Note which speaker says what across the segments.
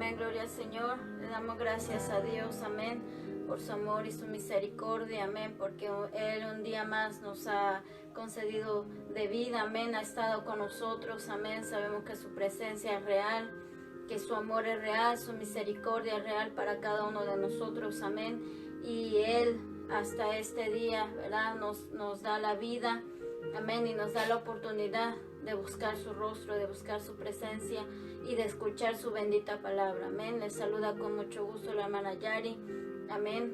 Speaker 1: amén, gloria al Señor. Le damos gracias a Dios, amén, por su amor y su misericordia, amén, porque Él un día más nos ha concedido de vida, amén, ha estado con nosotros, amén. Sabemos que su presencia es real, que su amor es real, su misericordia es real para cada uno de nosotros, amén. Y Él hasta este día, ¿verdad?, nos da la vida, amén, y nos da la oportunidad de buscar su rostro, de buscar su presencia y de escuchar su bendita palabra, amén. Les saluda con mucho gusto la hermana Yari, amén,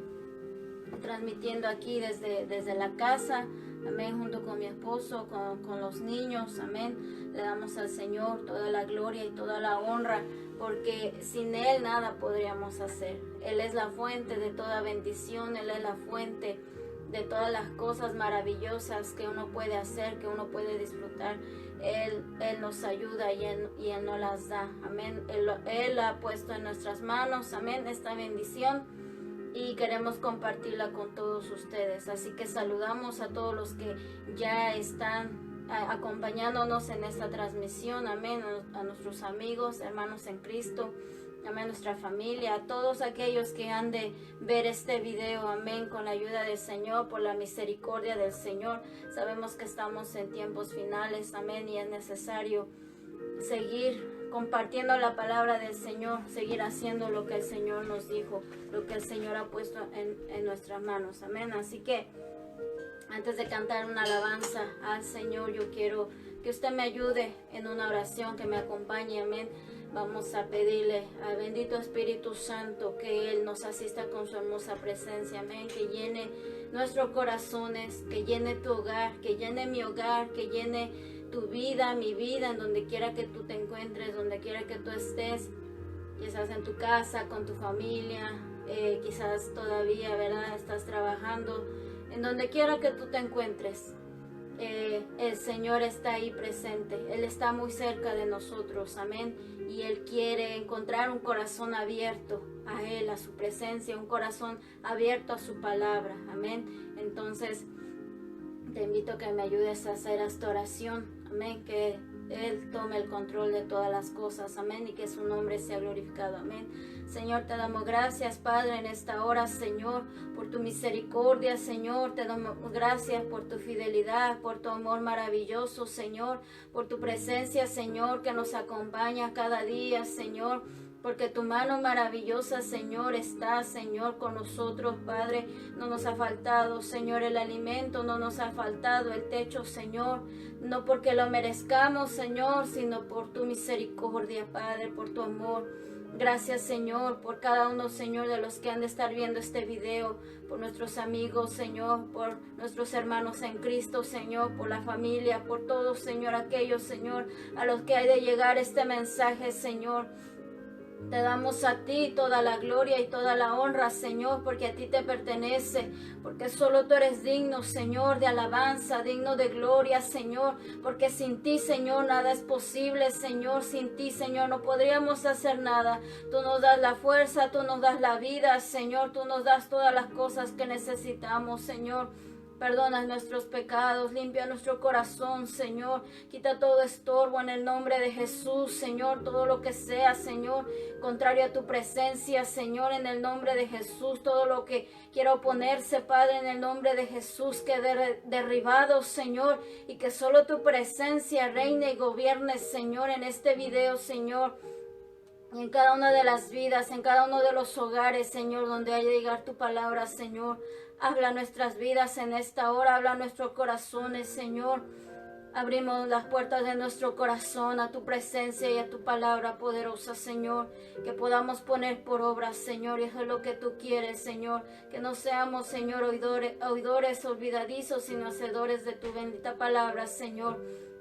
Speaker 1: transmitiendo aquí desde la casa, amén, junto con mi esposo, con los niños, amén. Le damos al Señor toda la gloria y toda la honra, porque sin Él nada podríamos hacer. Él es la fuente de toda bendición, Él es la fuente de todas las cosas maravillosas que uno puede hacer, que uno puede disfrutar. Él nos ayuda y Él nos las da, amén. Él ha puesto en nuestras manos, amén, esta bendición, y queremos compartirla con todos ustedes. Así que saludamos a todos los que ya están acompañándonos en esta transmisión, amén, a nuestros amigos, hermanos en Cristo, amén, nuestra familia, a todos aquellos que han de ver este video, amén, con la ayuda del Señor, por la misericordia del Señor. Sabemos que estamos en tiempos finales, amén, y es necesario seguir compartiendo la palabra del Señor, seguir haciendo lo que el Señor nos dijo, lo que el Señor ha puesto en nuestras manos, amén. Así que antes de cantar una alabanza al Señor, yo quiero que usted me ayude en una oración, que me acompañe, amén. Vamos a pedirle al bendito Espíritu Santo que Él nos asista con su hermosa presencia, amén, que llene nuestros corazones, que llene tu hogar, que llene mi hogar, que llene tu vida, mi vida, en donde quiera que tú te encuentres, donde quiera que tú estés, quizás en tu casa, con tu familia, quizás todavía, ¿verdad?, estás trabajando, en donde quiera que tú te encuentres. El Señor está ahí presente, Él está muy cerca de nosotros, amén, y Él quiere encontrar un corazón abierto a Él, a su presencia, un corazón abierto a su palabra, amén. Entonces te invito a que me ayudes a hacer esta oración, amén, que Él tome el control de todas las cosas, amén, y que su nombre sea glorificado, amén. Señor, te damos gracias, Padre, en esta hora, Señor, por tu misericordia, Señor, te damos gracias por tu fidelidad, por tu amor maravilloso, Señor, por tu presencia, Señor, que nos acompaña cada día, Señor, porque tu mano maravillosa, Señor, está, Señor, con nosotros, Padre. No nos ha faltado, Señor, el alimento, no nos ha faltado el techo, Señor, no porque lo merezcamos, Señor, sino por tu misericordia, Padre, por tu amor. Gracias, Señor, por cada uno, Señor, de los que han de estar viendo este video, por nuestros amigos, Señor, por nuestros hermanos en Cristo, Señor, por la familia, por todos, Señor, aquellos, Señor, a los que hay de llegar este mensaje, Señor. Te damos a ti toda la gloria y toda la honra, Señor, porque a ti te pertenece, porque solo tú eres digno, Señor, de alabanza, digno de gloria, Señor, porque sin ti, Señor, nada es posible, Señor. Sin ti, Señor, no podríamos hacer nada. Tú nos das la fuerza, tú nos das la vida, Señor, tú nos das todas las cosas que necesitamos, Señor. Perdona nuestros pecados, limpia nuestro corazón, Señor. Quita todo estorbo en el nombre de Jesús, Señor. Todo lo que sea, Señor, contrario a tu presencia, Señor, en el nombre de Jesús. Todo lo que quiera oponerse, Padre, en el nombre de Jesús, quede derribado, Señor. Y que solo tu presencia reine y gobierne, Señor, en este video, Señor. Y en cada una de las vidas, en cada uno de los hogares, Señor, donde haya de llegar tu palabra, Señor. Habla nuestras vidas en esta hora, habla nuestros corazones, Señor. Abrimos las puertas de nuestro corazón a tu presencia y a tu palabra poderosa, Señor. Que podamos poner por obra, Señor, y eso es lo que tú quieres, Señor. Que no seamos, Señor, oidores olvidadizos, sino hacedores de tu bendita palabra, Señor.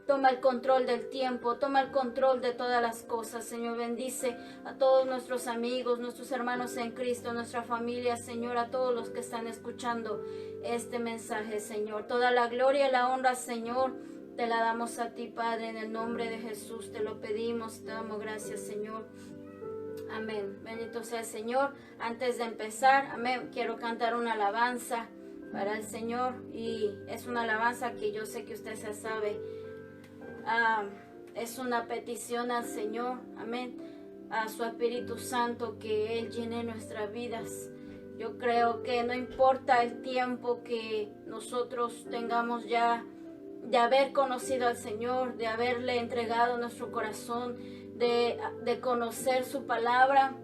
Speaker 1: Toma el control del tiempo, toma el control de todas las cosas, Señor. Bendice a todos nuestros amigos, nuestros hermanos en Cristo, nuestra familia, Señor, a todos los que están escuchando este mensaje, Señor. Toda la gloria y la honra, Señor, te la damos a ti, Padre, en el nombre de Jesús. Te lo pedimos, te damos gracias, Señor. Amén. Bendito sea el Señor. Antes de empezar, amén, quiero cantar una alabanza para el Señor. Y es una alabanza que yo sé que usted se sabe. Es una petición al Señor, amén. a su Espíritu Santo, que Él llene nuestras vidas. Yo creo que no importa el tiempo que nosotros tengamos ya de haber conocido al Señor, de haberle entregado nuestro corazón, de conocer su palabra,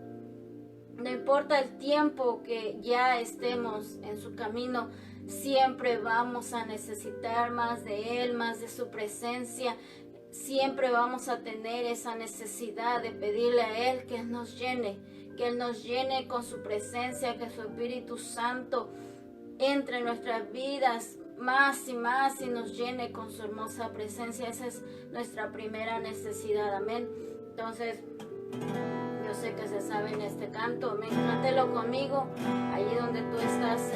Speaker 1: no importa el tiempo que ya estemos en su camino, siempre vamos a necesitar más de Él, más de su presencia. Siempre vamos a tener esa necesidad de pedirle a Él que Él nos llene con su presencia, que su Espíritu Santo entre en nuestras vidas más y nos llene con su hermosa presencia. Esa es nuestra primera necesidad, amén. Entonces, yo sé que se sabe en este canto, amén. Cántelo conmigo, allí donde tú estás.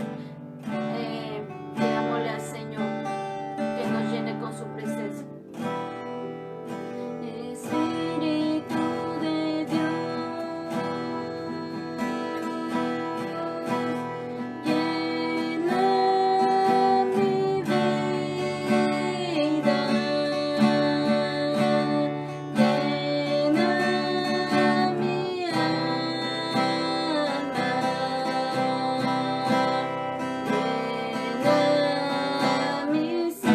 Speaker 1: Pidámosle al Señor que nos llene con su presencia. Espíritu de Dios, llena mi vida, llena mi alma, llena mi ser.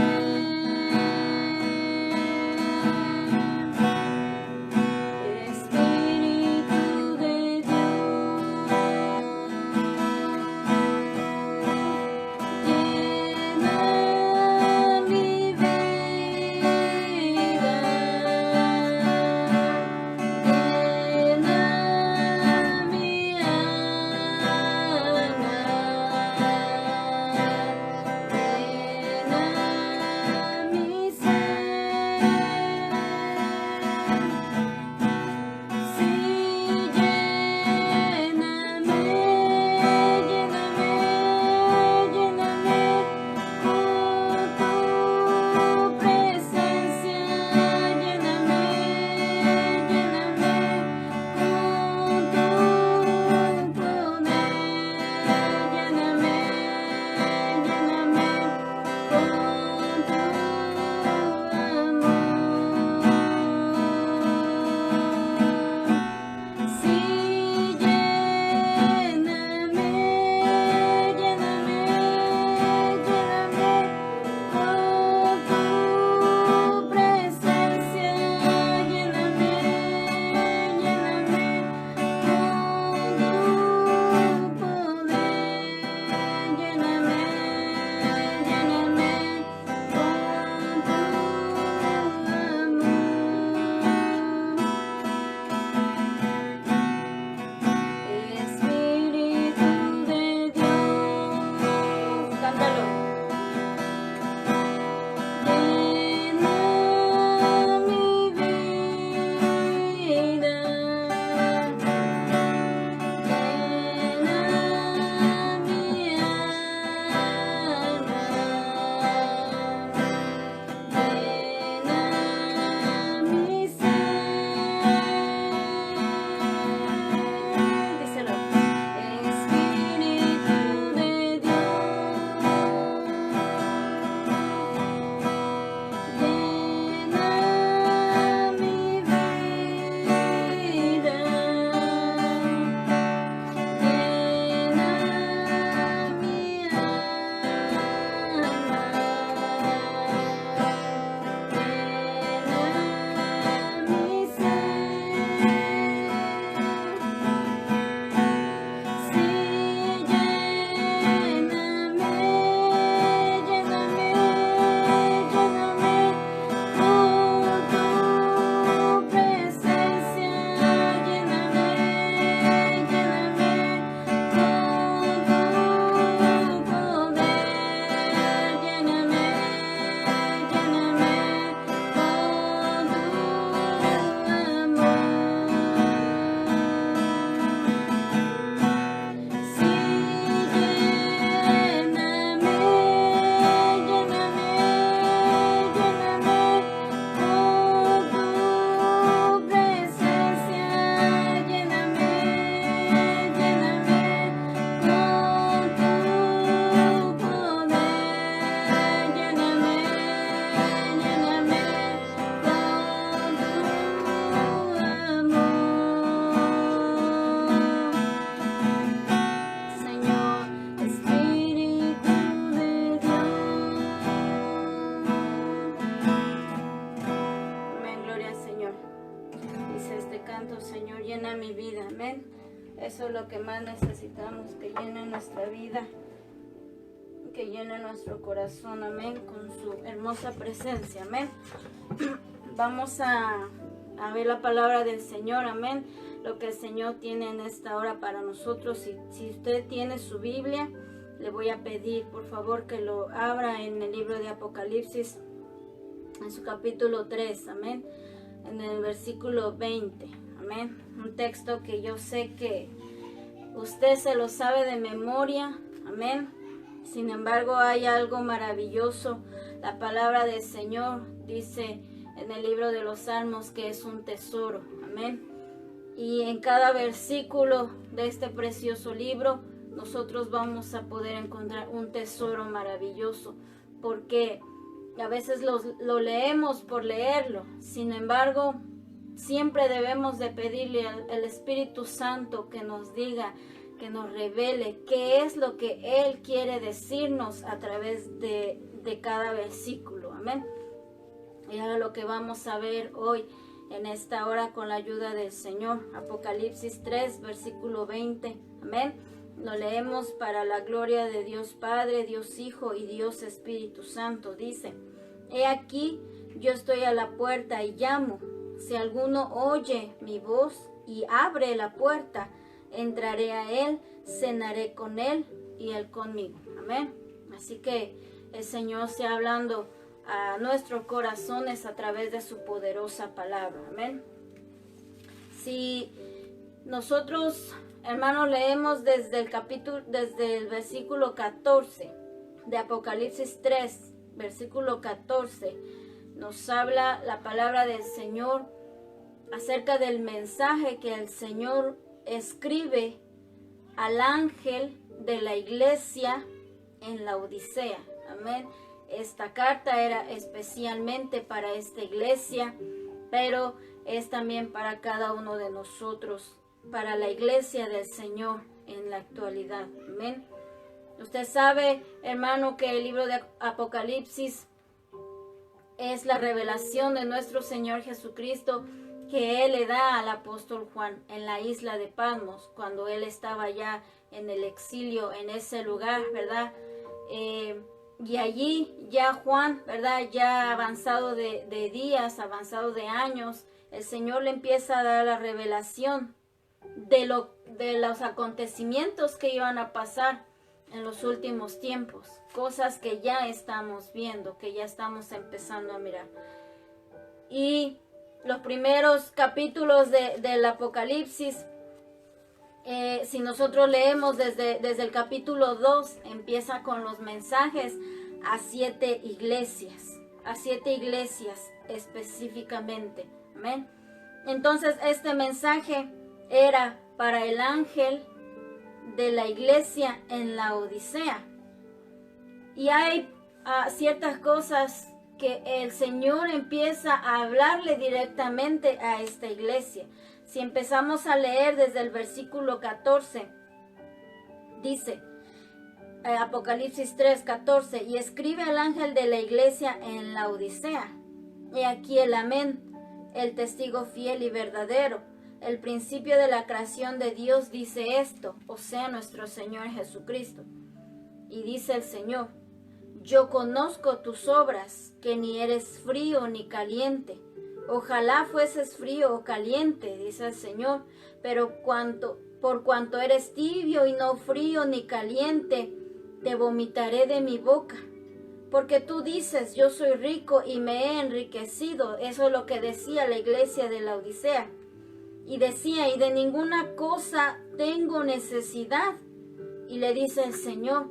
Speaker 1: canto, Señor, llena mi vida, amén. Eso es lo que más necesitamos, que llene nuestra vida, que llene nuestro corazón, amén, con su hermosa presencia, amén. Vamos a ver la palabra del Señor, amén, lo que el Señor tiene en esta hora para nosotros. Si usted tiene su Biblia, le voy a pedir, por favor, que lo abra en el libro de Apocalipsis, en su capítulo 3, amén, en el versículo 20, amén. Un texto que yo sé que usted se lo sabe de memoria, amén. Sin embargo, hay algo maravilloso. La palabra del Señor dice en el libro de los Salmos que es un tesoro, amén. Y en cada versículo de este precioso libro, nosotros vamos a poder encontrar un tesoro maravilloso, porque a veces lo leemos por leerlo. Sin embargo, siempre debemos de pedirle al Espíritu Santo que nos diga, que nos revele qué es lo que Él quiere decirnos a través de cada versículo, amén. Y es lo que vamos a ver hoy en esta hora con la ayuda del Señor. Apocalipsis 3, versículo 20, amén. Lo leemos para la gloria de Dios Padre, Dios Hijo y Dios Espíritu Santo. Dice: he aquí, yo estoy a la puerta y llamo. Si alguno oye mi voz y abre la puerta, entraré a él, cenaré con él y él conmigo. Amén. Así que el Señor sea hablando a nuestros corazones a través de su poderosa palabra. Amén. Si nosotros, hermanos, leemos desde el versículo 14 de Apocalipsis 3, versículo 14, nos habla la palabra del Señor acerca del mensaje que el Señor escribe al ángel de la iglesia en la Odisea. Amén. Esta carta era especialmente para esta iglesia, pero es también para cada uno de nosotros, para la iglesia del Señor en la actualidad. Amén. Usted sabe, hermano, que el libro de Apocalipsis es la revelación de nuestro Señor Jesucristo que Él le da al apóstol Juan en la isla de Patmos, cuando Él estaba ya en el exilio, en ese lugar, ¿verdad? Y allí ya Juan, ¿verdad? Ya avanzado de días, avanzado de años, el Señor le empieza a dar la revelación de los acontecimientos que iban a pasar en los últimos tiempos, cosas que ya estamos viendo, que ya estamos empezando a mirar. Y los primeros capítulos del Apocalipsis, si nosotros leemos desde el capítulo 2, empieza con los mensajes a 7 iglesias específicamente. Amén. Entonces este mensaje era para el ángel de la iglesia en la Odisea. Y hay ciertas cosas que el Señor empieza a hablarle directamente a esta iglesia. Si empezamos a leer desde el versículo 14, dice Apocalipsis 3, 14, y escribe al ángel de la iglesia en la Odisea: he aquí el amén, el testigo fiel y verdadero, el principio de la creación de Dios dice esto, o sea, nuestro Señor Jesucristo. Y dice el Señor: yo conozco tus obras, que ni eres frío ni caliente. Ojalá fueses frío o caliente, dice el Señor, pero por cuanto eres tibio y no frío ni caliente, te vomitaré de mi boca. Porque tú dices: yo soy rico y me he enriquecido. Eso es lo que decía la iglesia de la Odisea. Y decía: y de ninguna cosa tengo necesidad. Y le dice el Señor: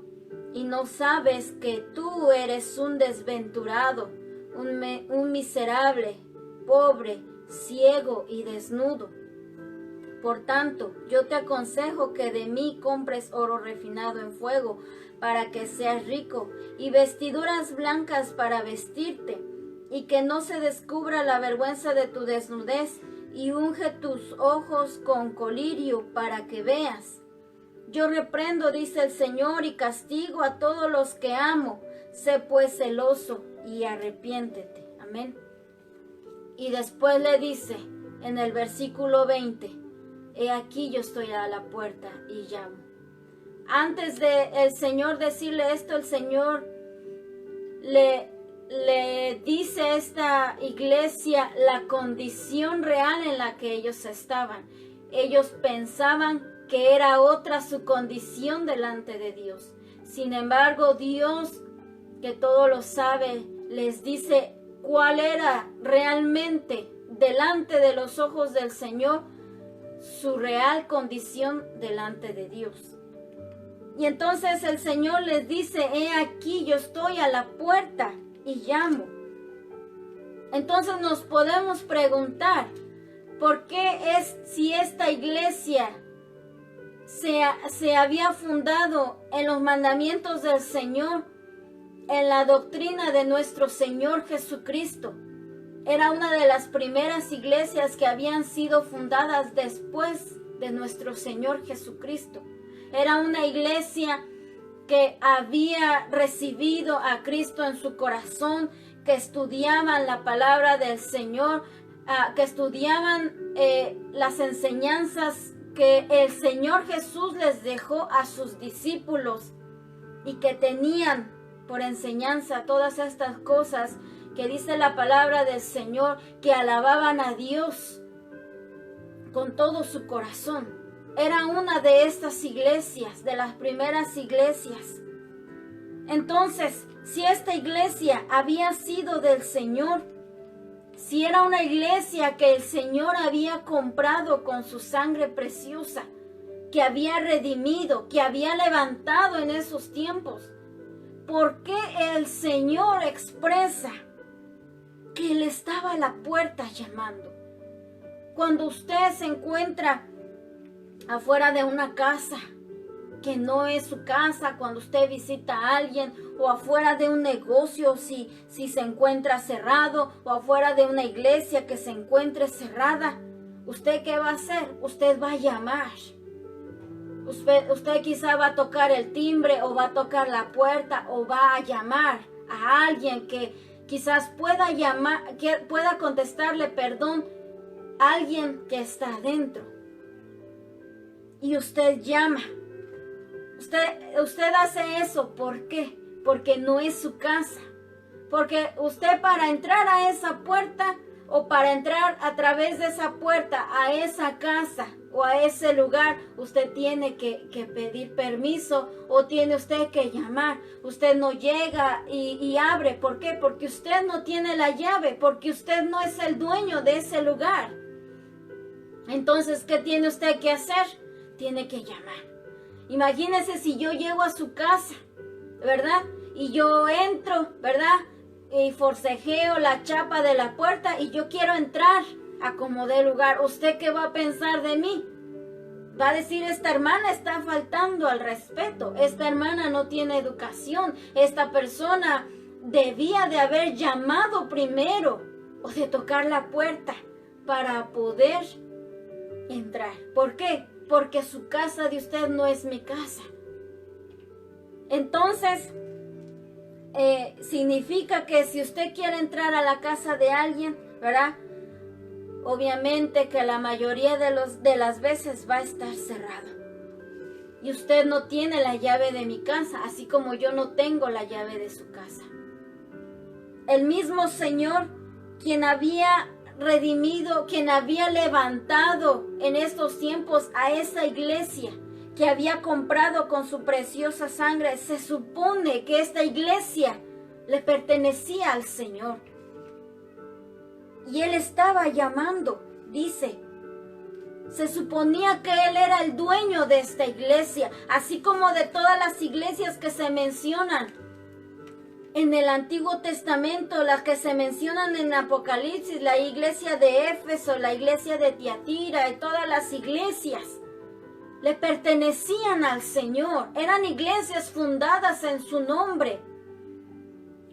Speaker 1: y no sabes que tú eres un desventurado, un miserable, pobre, ciego y desnudo. Por tanto, yo te aconsejo que de mí compres oro refinado en fuego, para que seas rico, y vestiduras blancas para vestirte, y que no se descubra la vergüenza de tu desnudez, y unge tus ojos con colirio para que veas. Yo reprendo, dice el Señor, y castigo a todos los que amo. Sé pues celoso y arrepiéntete. Amén. Y después le dice: en el versículo 20, he aquí yo estoy a la puerta y llamo. Antes de el Señor decirle esto, el Señor le dice a esta iglesia la condición real en la que ellos estaban. Ellos pensaban que era otra su condición delante de Dios. Sin embargo, Dios, que todo lo sabe, les dice cuál era realmente delante de los ojos del Señor su real condición delante de Dios. Y entonces el Señor les dice, he aquí yo estoy a la puerta y llamo. Entonces nos podemos preguntar, ¿por qué si esta iglesia se había fundado en los mandamientos del Señor, en la doctrina de nuestro Señor Jesucristo? Era una de las primeras iglesias que habían sido fundadas después de nuestro Señor Jesucristo. Era una iglesia que había recibido a Cristo en su corazón, que estudiaban la palabra del Señor, que estudiaban las enseñanzas que el Señor Jesús les dejó a sus discípulos y que tenían por enseñanza todas estas cosas que dice la palabra del Señor, que alababan a Dios con todo su corazón. Era una de estas iglesias, de las primeras iglesias. Entonces, si esta iglesia había sido del Señor, si era una iglesia que el Señor había comprado con su sangre preciosa, que había redimido, que había levantado en esos tiempos, ¿por qué el Señor expresa que Él estaba a la puerta llamando? Cuando usted se encuentra afuera de una casa que no es su casa, cuando usted visita a alguien, o afuera de un negocio si se encuentra cerrado, o afuera de una iglesia que se encuentre cerrada, ¿usted qué va a hacer? Usted va a llamar. Usted quizá va a tocar el timbre, o va a tocar la puerta, o va a llamar a alguien que quizás pueda llamar, que pueda contestarle, alguien que está adentro. Y usted llama. Usted hace eso, ¿por qué? Porque no es su casa. Porque usted, para entrar a esa puerta, o para entrar a través de esa puerta a esa casa o a ese lugar, usted tiene que pedir permiso, o tiene usted que llamar. Usted no llega y abre. ¿Por qué? Porque usted no tiene la llave, porque usted no es el dueño de ese lugar. Entonces, ¿qué tiene usted que hacer? Tiene que llamar. Imagínese si yo llego a su casa, ¿verdad? Y yo entro, ¿verdad? Y forcejeo la chapa de la puerta y yo quiero entrar, acomodé lugar. ¿Usted qué va a pensar de mí? Va a decir, esta hermana está faltando al respeto, esta hermana no tiene educación, esta persona debía de haber llamado primero o de tocar la puerta para poder entrar. ¿Por qué? Porque su casa de usted no es mi casa. Entonces, significa que si usted quiere entrar a la casa de alguien, ¿verdad? Obviamente que la mayoría de las veces va a estar cerrado. Y usted no tiene la llave de mi casa, así como yo no tengo la llave de su casa. El mismo Señor, quien había redimido, quien había levantado en estos tiempos a esa iglesia, que había comprado con su preciosa sangre, se supone que esta iglesia le pertenecía al Señor. Y Él estaba llamando, dice, se suponía que Él era el dueño de esta iglesia, así como de todas las iglesias que se mencionan en el Antiguo Testamento, las que se mencionan en Apocalipsis, la iglesia de Éfeso, la iglesia de Tiatira y todas las iglesias le pertenecían al Señor. Eran iglesias fundadas en su nombre,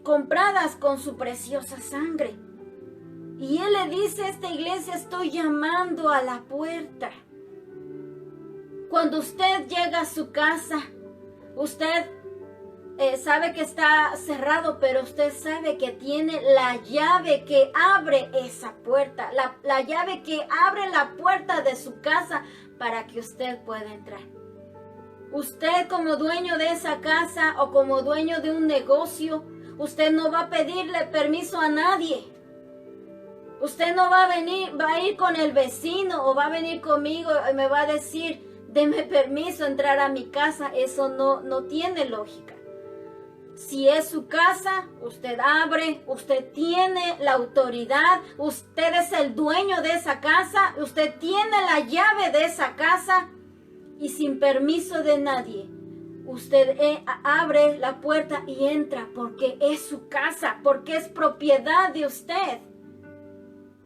Speaker 1: compradas con su preciosa sangre. Y Él le dice a esta iglesia, estoy llamando a la puerta. Cuando usted llega a su casa, usted sabe que está cerrado, pero usted sabe que tiene la llave que abre esa puerta, la llave que abre la puerta de su casa para que usted pueda entrar. Usted como dueño de esa casa o como dueño de un negocio, usted no va a pedirle permiso a nadie. Usted no va a ir con el vecino o va a venir conmigo y me va a decir, deme permiso entrar a mi casa. Eso no tiene lógica. Si es su casa, usted abre, usted tiene la autoridad, usted es el dueño de esa casa, usted tiene la llave de esa casa y sin permiso de nadie, usted abre la puerta y entra porque es su casa, porque es propiedad de usted.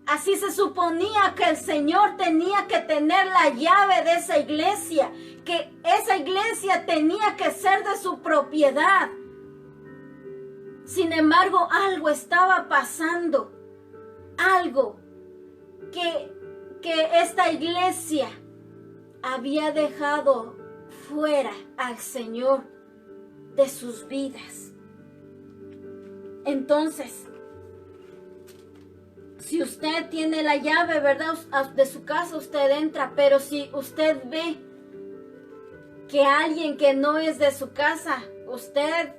Speaker 1: Así se suponía que el Señor tenía que tener la llave de esa iglesia, que esa iglesia tenía que ser de su propiedad. Sin embargo, algo estaba pasando, algo que esta iglesia había dejado fuera al Señor de sus vidas. Entonces, si usted tiene la llave, ¿verdad?, de su casa, usted entra, pero si usted ve que alguien que no es de su casa, usted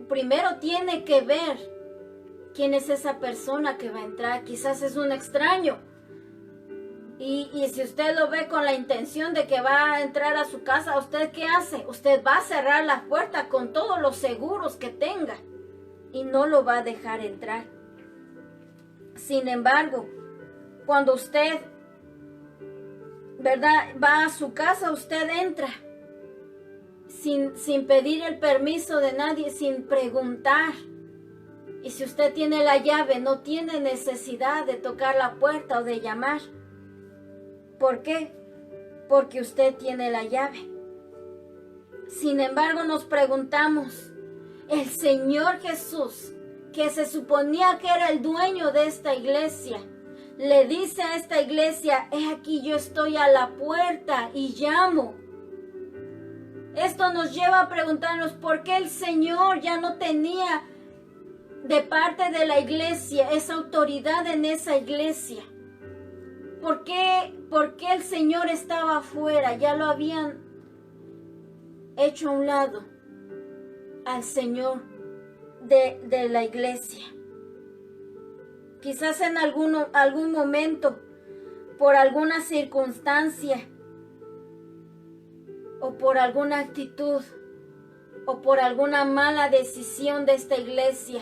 Speaker 1: primero tiene que ver quién es esa persona que va a entrar. Quizás es un extraño. Y si usted lo ve con la intención de que va a entrar a su casa, ¿usted qué hace? Usted va a cerrar la puerta con todos los seguros que tenga y no lo va a dejar entrar. Sin embargo, cuando usted, ¿verdad?, va a su casa, usted entra sin pedir el permiso de nadie, sin preguntar. Y si usted tiene la llave, no tiene necesidad de tocar la puerta o de llamar. ¿Por qué? Porque usted tiene la llave. Sin embargo, nos preguntamos, el Señor Jesús, que se suponía que era el dueño de esta iglesia, le dice a esta iglesia, he aquí yo estoy a la puerta y llamo. Esto nos lleva a preguntarnos por qué el Señor ya no tenía de parte de la iglesia esa autoridad en esa iglesia. ¿Por qué el Señor estaba afuera? Ya lo habían hecho a un lado al Señor de la iglesia. Quizás en algún momento, por alguna circunstancia, o por alguna actitud, o por alguna mala decisión de esta iglesia,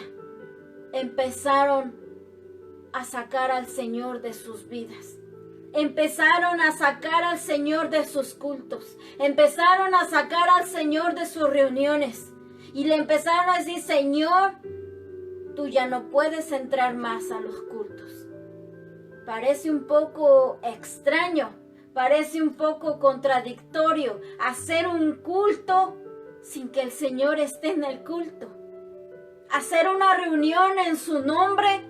Speaker 1: empezaron a sacar al Señor de sus vidas. Empezaron a sacar al Señor de sus cultos. Empezaron a sacar al Señor de sus reuniones. Y le empezaron a decir, Señor, tú ya no puedes entrar más a los cultos. Parece un poco extraño, parece un poco contradictorio hacer un culto sin que el Señor esté en el culto. Hacer una reunión en su nombre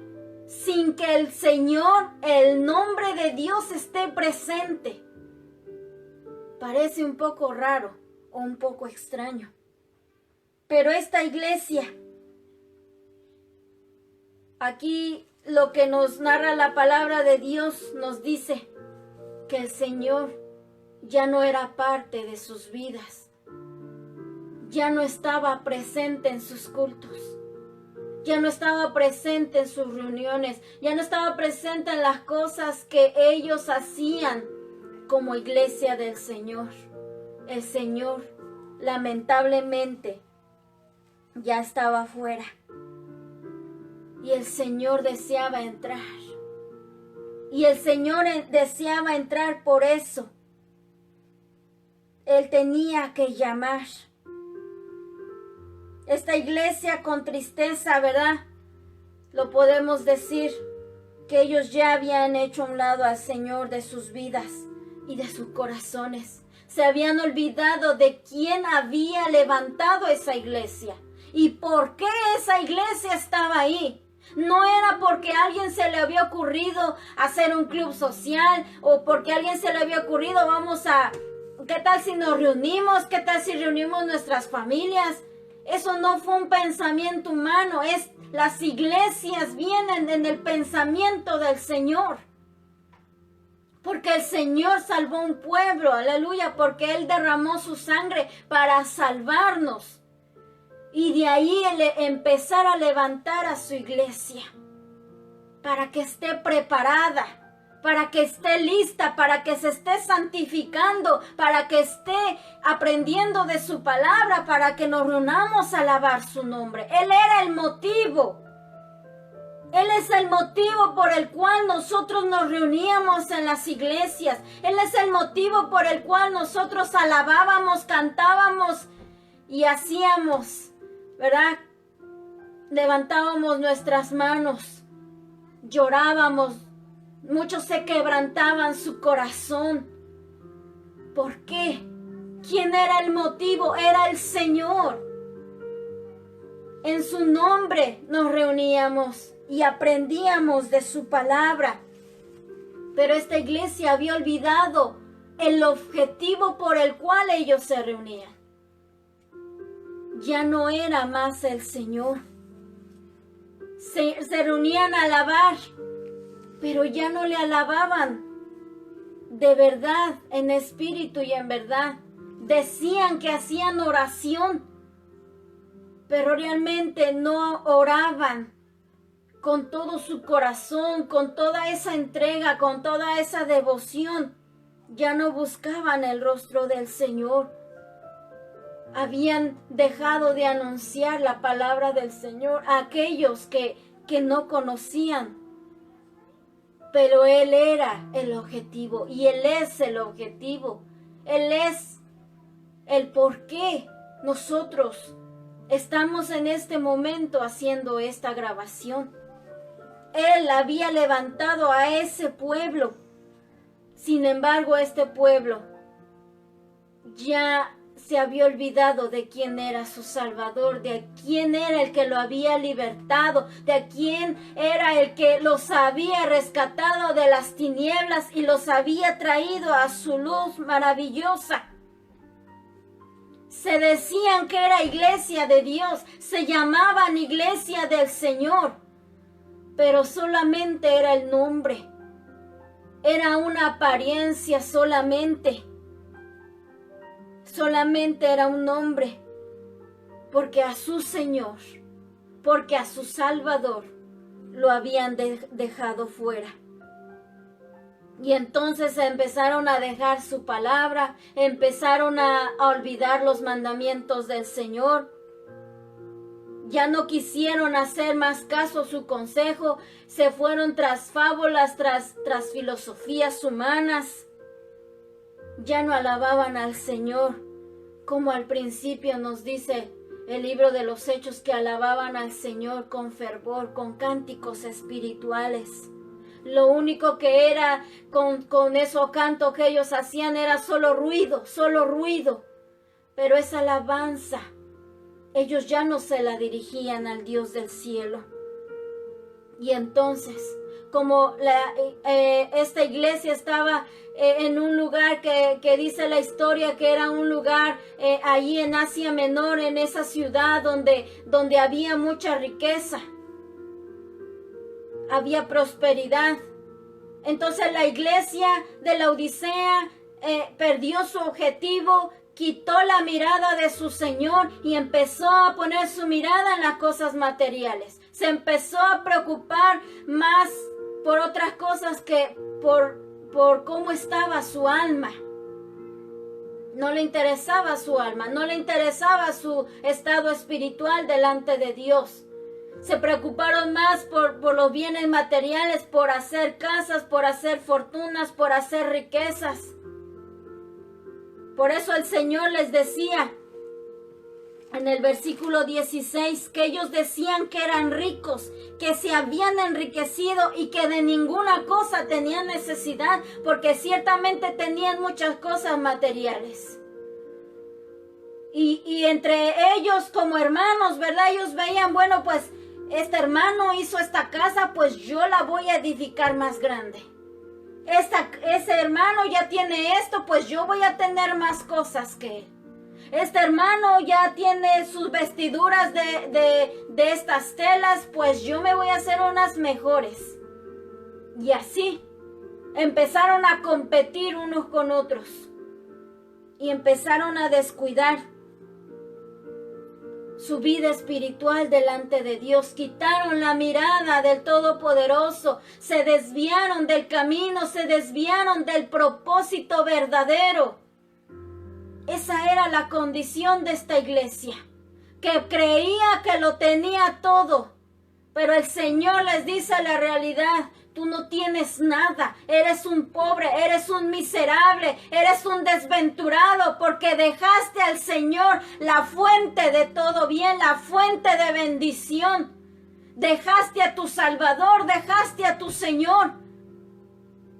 Speaker 1: sin que el Señor, el nombre de Dios, esté presente. Parece un poco raro o un poco extraño. Pero esta iglesia, aquí lo que nos narra la palabra de Dios nos dice que el Señor ya no era parte de sus vidas. Ya no estaba presente en sus cultos. Ya no estaba presente en sus reuniones. Ya no estaba presente en las cosas que ellos hacían como iglesia del Señor. El Señor, lamentablemente, ya estaba afuera. Y el Señor deseaba entrar. Y el Señor deseaba entrar por eso. Él tenía que llamar. Esta iglesia con tristeza, ¿verdad? Lo podemos decir, que ellos ya habían hecho a un lado al Señor de sus vidas y de sus corazones. Se habían olvidado de quién había levantado esa iglesia y por qué esa iglesia estaba ahí. No era porque a alguien se le había ocurrido hacer un club social o porque a alguien se le había ocurrido, ¿qué tal si nos reunimos? ¿Qué tal si reunimos nuestras familias? Eso no fue un pensamiento humano, las iglesias vienen en el pensamiento del Señor. Porque el Señor salvó un pueblo, aleluya, porque Él derramó su sangre para salvarnos. Y de ahí empezar a levantar a su iglesia, para que esté preparada, para que esté lista, para que se esté santificando, para que esté aprendiendo de su palabra, para que nos reunamos a alabar su nombre. Él era el motivo. Él es el motivo por el cual nosotros nos reuníamos en las iglesias. Él es el motivo por el cual nosotros alabábamos, cantábamos y hacíamos, ¿verdad? Levantábamos nuestras manos, llorábamos, muchos se quebrantaban su corazón. ¿Por qué? ¿Quién era el motivo? Era el Señor. En su nombre nos reuníamos y aprendíamos de su palabra. Pero esta iglesia había olvidado el objetivo por el cual ellos se reunían. Ya no era más el Señor. Se reunían a alabar, pero ya no le alababan de verdad, en espíritu y en verdad. Decían que hacían oración, pero realmente no oraban con todo su corazón, con toda esa entrega, con toda esa devoción. Ya no buscaban el rostro del Señor. Habían dejado de anunciar la palabra del Señor a aquellos que no conocían. Pero Él era el objetivo y Él es el objetivo. Él es el por qué nosotros estamos en este momento haciendo esta grabación. Él había levantado a ese pueblo. Sin embargo, este pueblo ya se había olvidado de quién era su Salvador, de quién era el que lo había libertado, de quién era el que los había rescatado de las tinieblas y los había traído a su luz maravillosa. Se decían que era iglesia de Dios, se llamaban iglesia del Señor, pero solamente era el nombre, era una apariencia solamente era un nombre, porque a su Señor, porque a su Salvador lo habían dejado fuera. Y entonces empezaron a dejar su palabra, empezaron a olvidar los mandamientos del Señor. Ya no quisieron hacer más caso a su consejo, se fueron tras fábulas, tras filosofías humanas. Ya no alababan al Señor, como al principio nos dice el libro de los Hechos, que alababan al Señor con fervor, con cánticos espirituales. Lo único que era con esos cantos que ellos hacían era solo ruido. Pero esa alabanza, ellos ya no se la dirigían al Dios del cielo. Y entonces, como esta iglesia estaba en un lugar que dice la historia que era un lugar allí en Asia Menor, en esa ciudad donde había mucha riqueza, había prosperidad. Entonces la iglesia de Laodicea perdió su objetivo, quitó la mirada de su Señor y empezó a poner su mirada en las cosas materiales. Se empezó a preocupar más por otras cosas que por cómo estaba su alma. No le interesaba su alma, no le interesaba su estado espiritual delante de Dios. Se preocuparon más por los bienes materiales, por hacer casas, por hacer fortunas, por hacer riquezas. Por eso el Señor les decía en el versículo 16 que ellos decían que eran ricos, que se habían enriquecido y que de ninguna cosa tenían necesidad, porque ciertamente tenían muchas cosas materiales. Y entre ellos como hermanos, ¿verdad? Ellos veían, bueno, pues este hermano hizo esta casa, pues yo la voy a edificar más grande. Ese hermano ya tiene esto, pues yo voy a tener más cosas que él. Este hermano ya tiene sus vestiduras de estas telas, pues yo me voy a hacer unas mejores. Y así empezaron a competir unos con otros y empezaron a descuidar su vida espiritual delante de Dios. Quitaron la mirada del Todopoderoso, se desviaron del camino, se desviaron del propósito verdadero. Esa era la condición de esta iglesia, que creía que lo tenía todo, pero el Señor les dice la realidad: tú no tienes nada, eres un pobre, eres un miserable, eres un desventurado, porque dejaste al Señor, la fuente de todo bien, la fuente de bendición. Dejaste a tu Salvador, dejaste a tu Señor.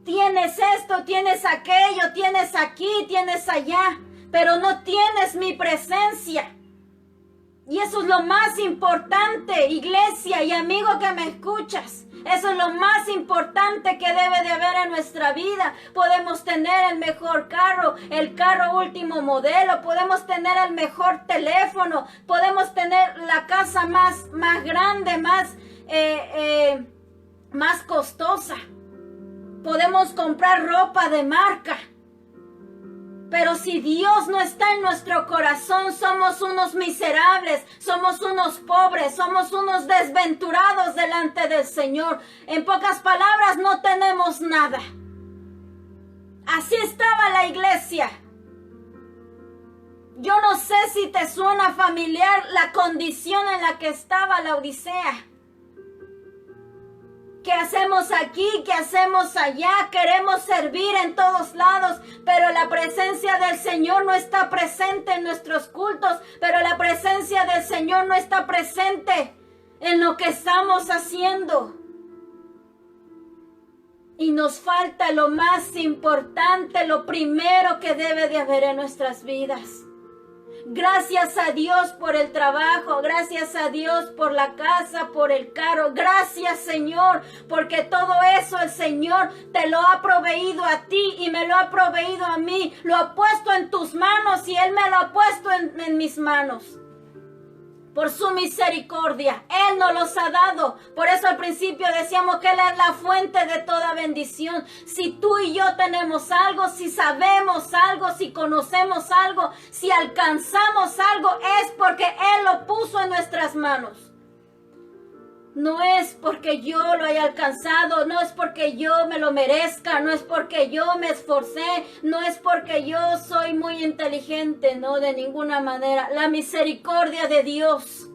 Speaker 1: Tienes esto, tienes aquello, tienes aquí, tienes allá, pero no tienes mi presencia. Y eso es lo más importante, iglesia y amigo que me escuchas. Eso es lo más importante que debe de haber en nuestra vida. Podemos tener el mejor carro, el carro último modelo, podemos tener el mejor teléfono, podemos tener la casa más grande, más costosa. Podemos comprar ropa de marca. Pero si Dios no está en nuestro corazón, somos unos miserables, somos unos pobres, somos unos desventurados delante del Señor. En pocas palabras, no tenemos nada. Así estaba la iglesia. Yo no sé si te suena familiar la condición en la que estaba la Odisea. ¿Qué hacemos aquí? ¿Qué hacemos allá? Queremos servir en todos lados, pero la presencia del Señor no está presente en nuestros cultos, pero la presencia del Señor no está presente en lo que estamos haciendo. Y nos falta lo más importante, lo primero que debe de haber en nuestras vidas. Gracias a Dios por el trabajo, gracias a Dios por la casa, por el carro. Gracias, Señor, porque todo eso el Señor te lo ha proveído a ti y me lo ha proveído a mí. Lo ha puesto en tus manos y Él me lo ha puesto en mis manos. Por su misericordia, Él nos los ha dado. Por eso al principio decíamos que Él es la fuente de toda bendición. Si tú y yo tenemos algo, si sabemos algo, si conocemos algo, si alcanzamos algo, es porque Él lo puso en nuestras manos. No es porque yo lo haya alcanzado, no es porque yo me lo merezca, no es porque yo me esforcé, no es porque yo soy muy inteligente, no, de ninguna manera. La misericordia de Dios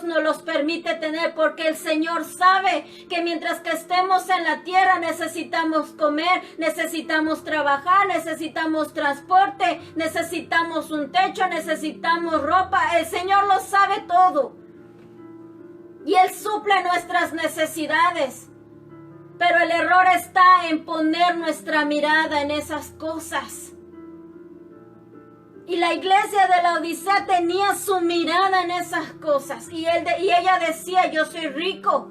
Speaker 1: nos los permite tener, porque el Señor sabe que mientras que estemos en la tierra necesitamos comer, necesitamos trabajar, necesitamos transporte, necesitamos un techo, necesitamos ropa. El Señor lo sabe todo. Y Él suple nuestras necesidades. Pero el error está en poner nuestra mirada en esas cosas. Y la iglesia de la Odisea tenía su mirada en esas cosas. Y ella decía: yo soy rico.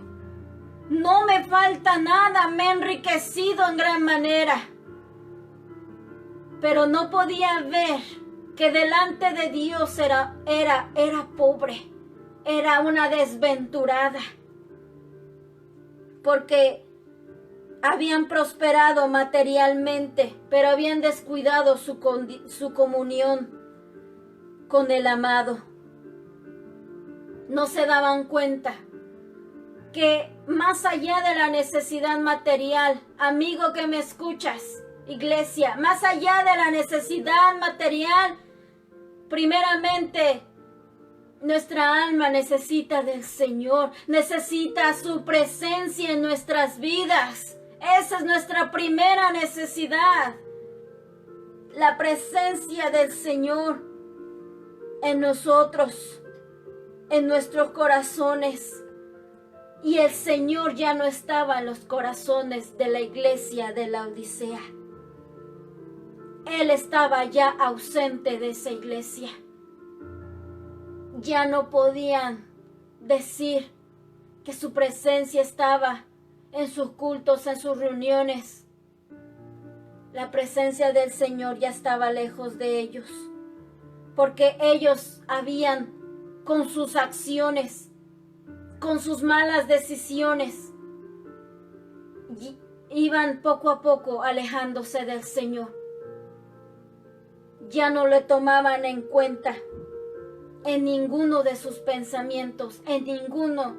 Speaker 1: No me falta nada. Me he enriquecido en gran manera. Pero no podía ver que delante de Dios era pobre. Era una desventurada, porque habían prosperado materialmente, pero habían descuidado su comunión con el amado. No se daban cuenta que más allá de la necesidad material, amigo que me escuchas, iglesia, más allá de la necesidad material, primeramente, nuestra alma necesita del Señor, necesita su presencia en nuestras vidas. Esa es nuestra primera necesidad. La presencia del Señor en nosotros, en nuestros corazones. Y el Señor ya no estaba en los corazones de la iglesia de la Odisea. Él estaba ya ausente de esa iglesia. Ya no podían decir que su presencia estaba en sus cultos, en sus reuniones. La presencia del Señor ya estaba lejos de ellos, porque ellos habían, con sus acciones, con sus malas decisiones, iban poco a poco alejándose del Señor. Ya no le tomaban en cuenta en ninguno de sus pensamientos, en ninguno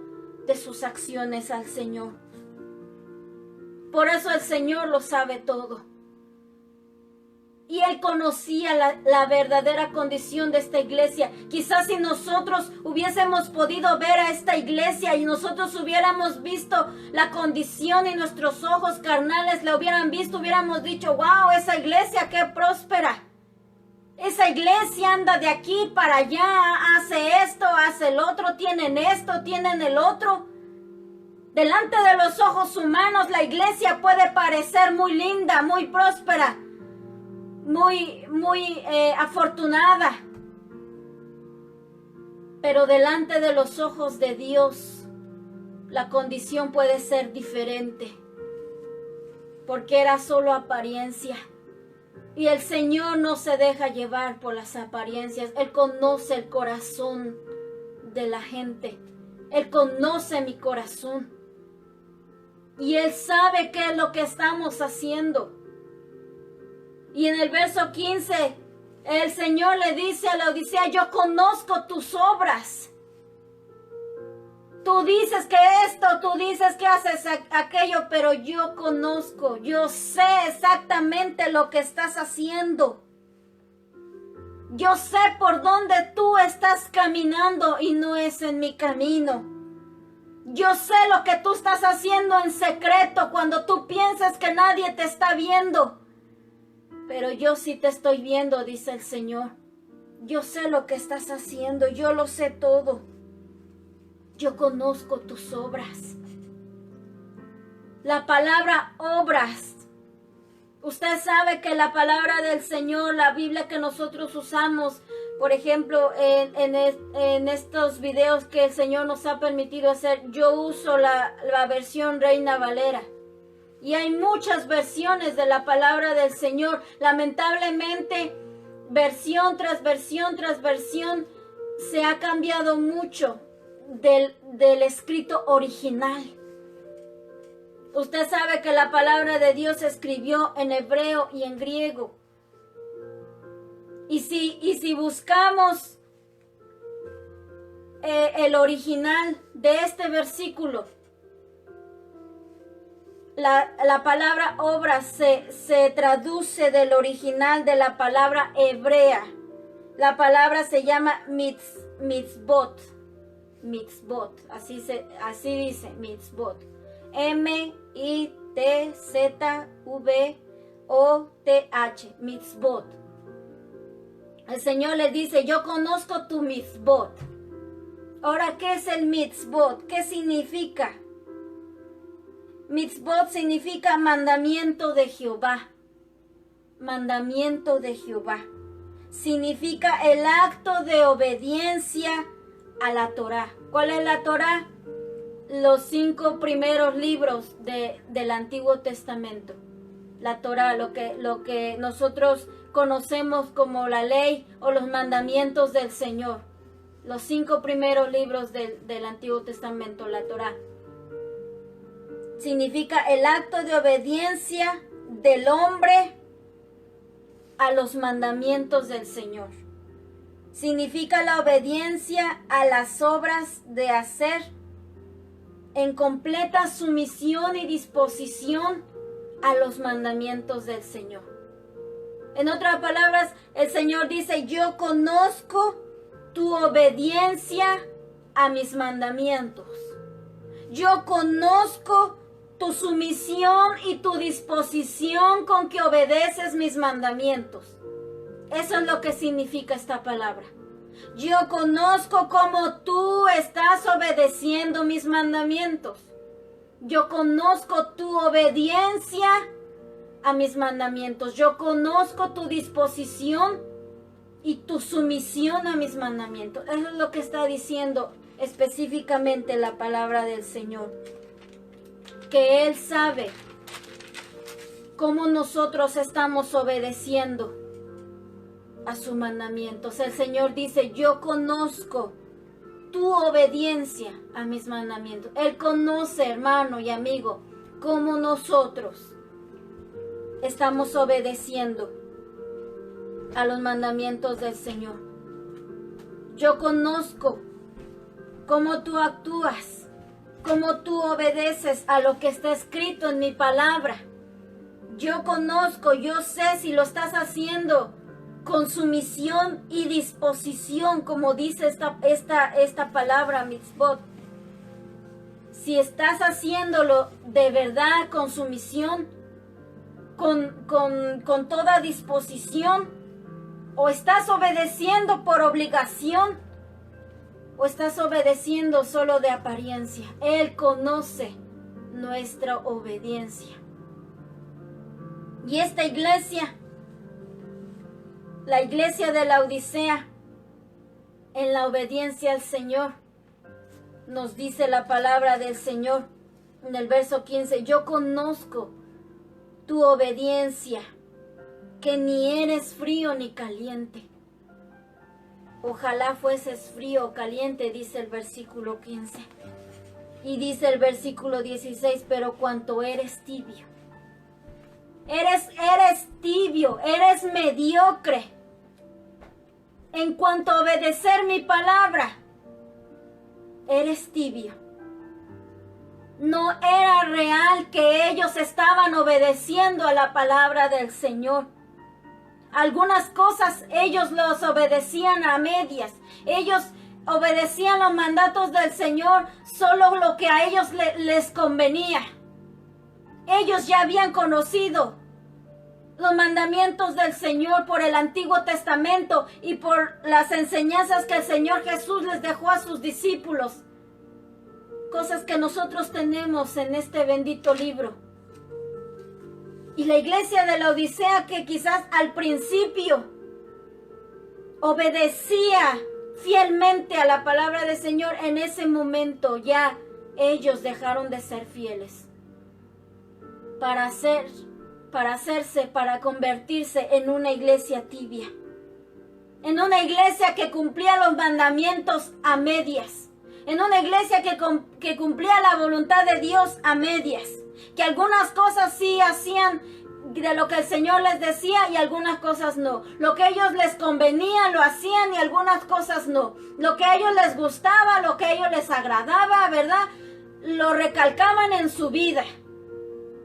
Speaker 1: de sus acciones al Señor. Por eso el Señor lo sabe todo. Y Él conocía la verdadera condición de esta iglesia. Quizás si nosotros hubiésemos podido ver a esta iglesia y nosotros hubiéramos visto la condición y nuestros ojos carnales la hubieran visto, hubiéramos dicho, wow, esa iglesia qué próspera. Esa iglesia anda de aquí para allá, hace esto, hace el otro, tienen esto, tienen el otro. Delante de los ojos humanos la iglesia puede parecer muy linda, muy próspera, muy afortunada. Pero delante de los ojos de Dios, la condición puede ser diferente, porque era solo apariencia. Y el Señor no se deja llevar por las apariencias. Él conoce el corazón de la gente. Él conoce mi corazón. Y Él sabe qué es lo que estamos haciendo. Y en el verso 15, el Señor le dice a la Odisea, yo conozco tus obras. Tú dices que esto, tú dices que haces aquello, pero yo conozco, yo sé exactamente lo que estás haciendo. Yo sé por dónde tú estás caminando y no es en mi camino. Yo sé lo que tú estás haciendo en secreto cuando tú piensas que nadie te está viendo. Pero yo sí te estoy viendo, dice el Señor. Yo sé lo que estás haciendo, yo lo sé todo. Yo conozco tus obras. La palabra obras. Usted sabe que la palabra del Señor, la Biblia que nosotros usamos, por ejemplo, en estos videos que el Señor nos ha permitido hacer, yo uso la versión Reina Valera. Y hay muchas versiones de la palabra del Señor. Lamentablemente, versión tras versión tras versión, se ha cambiado mucho del escrito original. Usted sabe que la palabra de Dios se escribió en hebreo y en griego. Y si buscamos el original de este versículo, la palabra obra se traduce del original de la palabra hebrea. La palabra se llama mitzvot. Mitzvot, así dice, mitzvot. M-I-T-Z-V-O-T-H, mitzvot. El Señor le dice, yo conozco tu mitzvot. Ahora, ¿qué es el mitzvot? ¿Qué significa? Mitzvot significa mandamiento de Jehová. Mandamiento de Jehová. Significa el acto de obediencia a la Torá. ¿Cuál es la Torá? Los 5 primeros libros del Antiguo Testamento. La Torá, lo que nosotros conocemos como la ley o los mandamientos del Señor. Los 5 primeros libros del Antiguo Testamento, la Torá. Significa el acto de obediencia del hombre a los mandamientos del Señor. Significa la obediencia a las obras de hacer en completa sumisión y disposición a los mandamientos del Señor. En otras palabras, el Señor dice, yo conozco tu obediencia a mis mandamientos. Yo conozco tu sumisión y tu disposición con que obedeces mis mandamientos. Eso es lo que significa esta palabra. Yo conozco cómo tú estás obedeciendo mis mandamientos. Yo conozco tu obediencia a mis mandamientos. Yo conozco tu disposición y tu sumisión a mis mandamientos. Eso es lo que está diciendo específicamente la palabra del Señor. Que Él sabe cómo nosotros estamos obedeciendo a sus mandamientos. El Señor dice, yo conozco tu obediencia a mis mandamientos. Él conoce, hermano y amigo, cómo nosotros estamos obedeciendo a los mandamientos del Señor. Yo conozco cómo tú actúas, cómo tú obedeces a lo que está escrito en mi palabra. Yo conozco, yo sé si lo estás haciendo con sumisión y disposición, como dice esta palabra, mitzvot. Si estás haciéndolo de verdad con sumisión, con toda disposición, o estás obedeciendo por obligación, o estás obedeciendo solo de apariencia. Él conoce nuestra obediencia. Y esta iglesia, la iglesia de la Odisea, en la obediencia al Señor, nos dice la palabra del Señor en el verso 15, yo conozco tu obediencia, que ni eres frío ni caliente. Ojalá fueses frío o caliente, dice el versículo 15. Y dice el versículo 16, pero cuanto eres tibio. Eres tibio, eres mediocre. En cuanto a obedecer mi palabra, eres tibio. No era real que ellos estaban obedeciendo a la palabra del Señor. Algunas cosas ellos los obedecían a medias. Ellos obedecían los mandatos del Señor solo lo que a ellos les convenía. Ellos ya habían conocido los mandamientos del Señor por el Antiguo Testamento y por las enseñanzas que el Señor Jesús les dejó a sus discípulos. Cosas que nosotros tenemos en este bendito libro. Y la iglesia de la Odisea, que quizás al principio obedecía fielmente a la palabra del Señor, en ese momento ya ellos dejaron de ser fieles para convertirse en una iglesia tibia, en una iglesia que cumplía los mandamientos a medias, en una iglesia que cumplía la voluntad de Dios a medias, que algunas cosas sí hacían de lo que el Señor les decía y algunas cosas no. Lo que a ellos les convenía lo hacían y algunas cosas no. Lo que a ellos les gustaba, lo que a ellos les agradaba, ¿verdad? Lo recalcaban en su vida.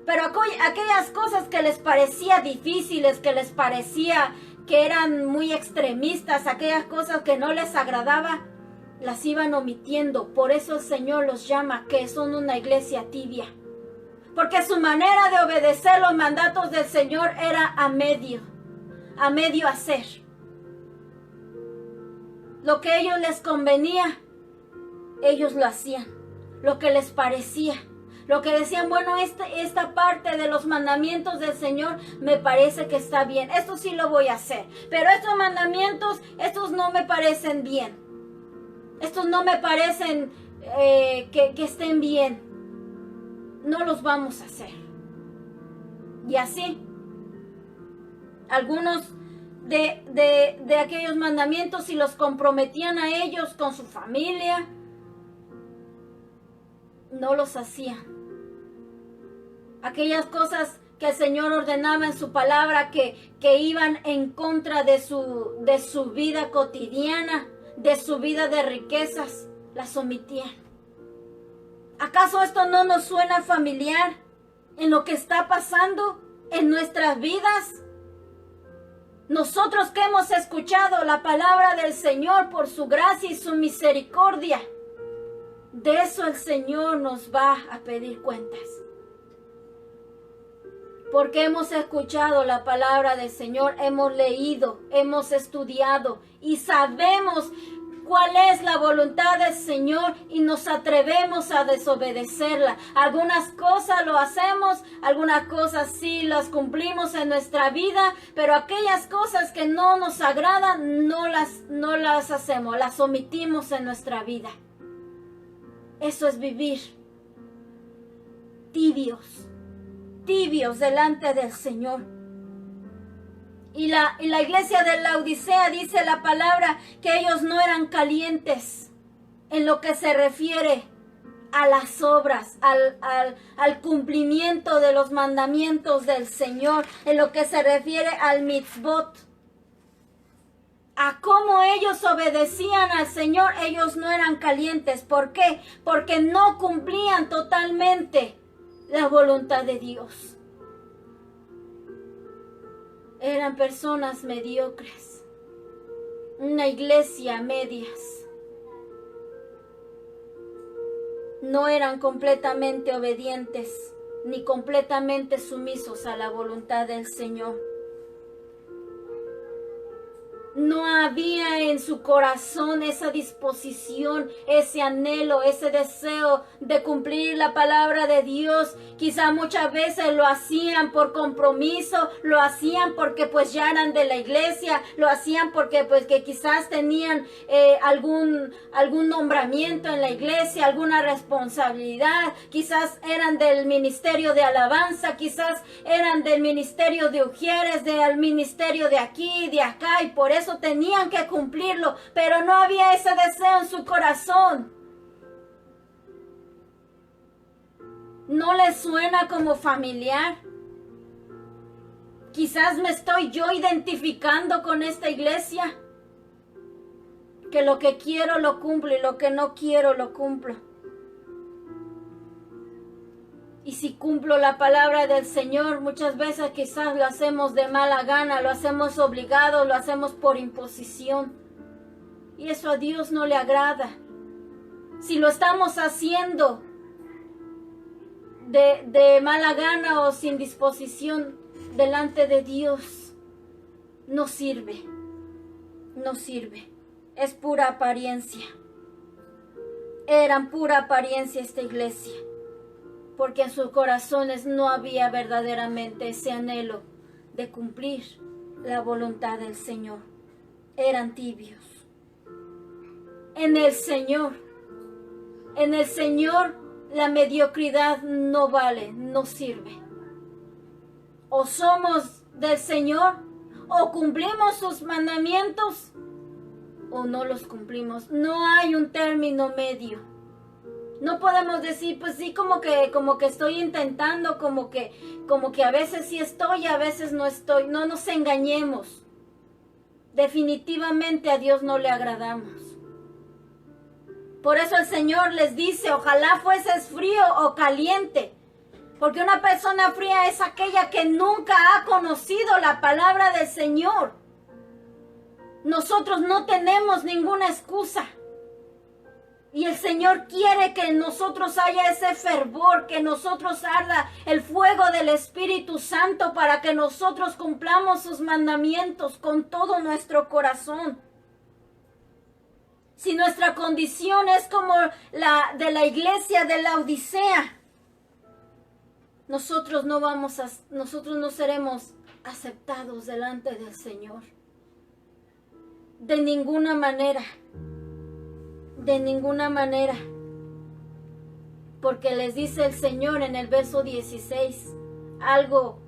Speaker 1: Pero aquellas cosas que les parecía difíciles, que les parecía que eran muy extremistas, aquellas cosas que no les agradaba, las iban omitiendo. Por eso el Señor los llama que son una iglesia tibia. Porque su manera de obedecer los mandatos del Señor era a medio hacer. Lo que a ellos les convenía, ellos lo hacían. Lo que les parecía. Lo que decían, bueno, esta parte de los mandamientos del Señor me parece que está bien. Esto sí lo voy a hacer. Pero estos mandamientos, estos no me parecen bien. Estos no me parecen que estén bien. No los vamos a hacer. Y así, algunos de aquellos mandamientos, si los comprometían a ellos con su familia, no los hacían. Aquellas cosas que el Señor ordenaba en su palabra que iban en contra de su vida cotidiana, de su vida de riquezas, las omitían. ¿Acaso esto no nos suena familiar en lo que está pasando en nuestras vidas? Nosotros que hemos escuchado la palabra del Señor por su gracia y su misericordia, de eso el Señor nos va a pedir cuentas. Porque hemos escuchado la palabra del Señor, hemos leído, hemos estudiado y sabemos cuál es la voluntad del Señor y nos atrevemos a desobedecerla. Algunas cosas lo hacemos, algunas cosas sí las cumplimos en nuestra vida, pero aquellas cosas que no nos agradan no las hacemos, las omitimos en nuestra vida. Eso es vivir tibios tibios delante del Señor. Y la iglesia de Laodicea dice la palabra que ellos no eran calientes en lo que se refiere a las obras, al cumplimiento de los mandamientos del Señor, en lo que se refiere al mitzvot, a cómo ellos obedecían al Señor. Ellos no eran calientes. ¿Por qué? Porque no cumplían totalmente la voluntad de Dios. Eran personas mediocres, una iglesia a medias. No eran completamente obedientes ni completamente sumisos a la voluntad del Señor. No había en su corazón esa disposición, ese anhelo, ese deseo de cumplir la palabra de Dios. Quizá muchas veces lo hacían por compromiso, lo hacían porque pues ya eran de la iglesia, lo hacían porque pues que quizás tenían algún nombramiento en la iglesia, alguna responsabilidad, quizás eran del ministerio de alabanza, quizás eran del ministerio de ujieres, del ministerio de aquí, de acá, y por eso tenían que cumplirlo, pero no había ese deseo en su corazón. ¿No les suena como familiar? Quizás me estoy yo identificando con esta iglesia, que lo que quiero lo cumplo y lo que no quiero lo cumplo. Y si cumplo la palabra del Señor, muchas veces quizás lo hacemos de mala gana, lo hacemos obligado, lo hacemos por imposición. Y eso a Dios no le agrada. Si lo estamos haciendo de mala gana o sin disposición delante de Dios, no sirve. No sirve. Es pura apariencia. Eran pura apariencia esta iglesia, porque en sus corazones no había verdaderamente ese anhelo de cumplir la voluntad del Señor. Eran tibios. En el Señor la mediocridad no vale, no sirve. O somos del Señor, o cumplimos sus mandamientos, o no los cumplimos. No hay un término medio. No podemos decir, pues sí, como que estoy intentando, como que a veces sí estoy, a veces no estoy. No nos engañemos. Definitivamente a Dios no le agradamos. Por eso el Señor les dice, ojalá fueses frío o caliente. Porque una persona fría es aquella que nunca ha conocido la palabra del Señor. Nosotros no tenemos ninguna excusa. Y el Señor quiere que en nosotros haya ese fervor, que en nosotros arda el fuego del Espíritu Santo para que nosotros cumplamos sus mandamientos con todo nuestro corazón. Si nuestra condición es como la de la iglesia de Laodicea, nosotros no seremos aceptados delante del Señor. De ninguna manera. De ninguna manera. Porque les dice el Señor en el verso 16 algo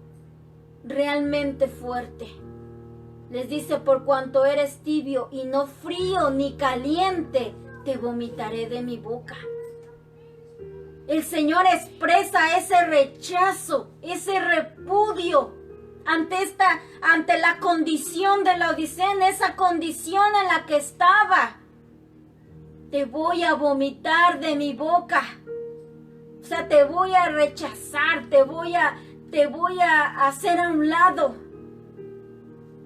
Speaker 1: realmente fuerte. Les dice, por cuanto eres tibio y no frío ni caliente, te vomitaré de mi boca. El Señor expresa ese rechazo, ese repudio ante la condición de Laodicea, en esa condición en la que estaba. Te voy a vomitar de mi boca. O sea, te voy a rechazar, te voy a hacer a un lado.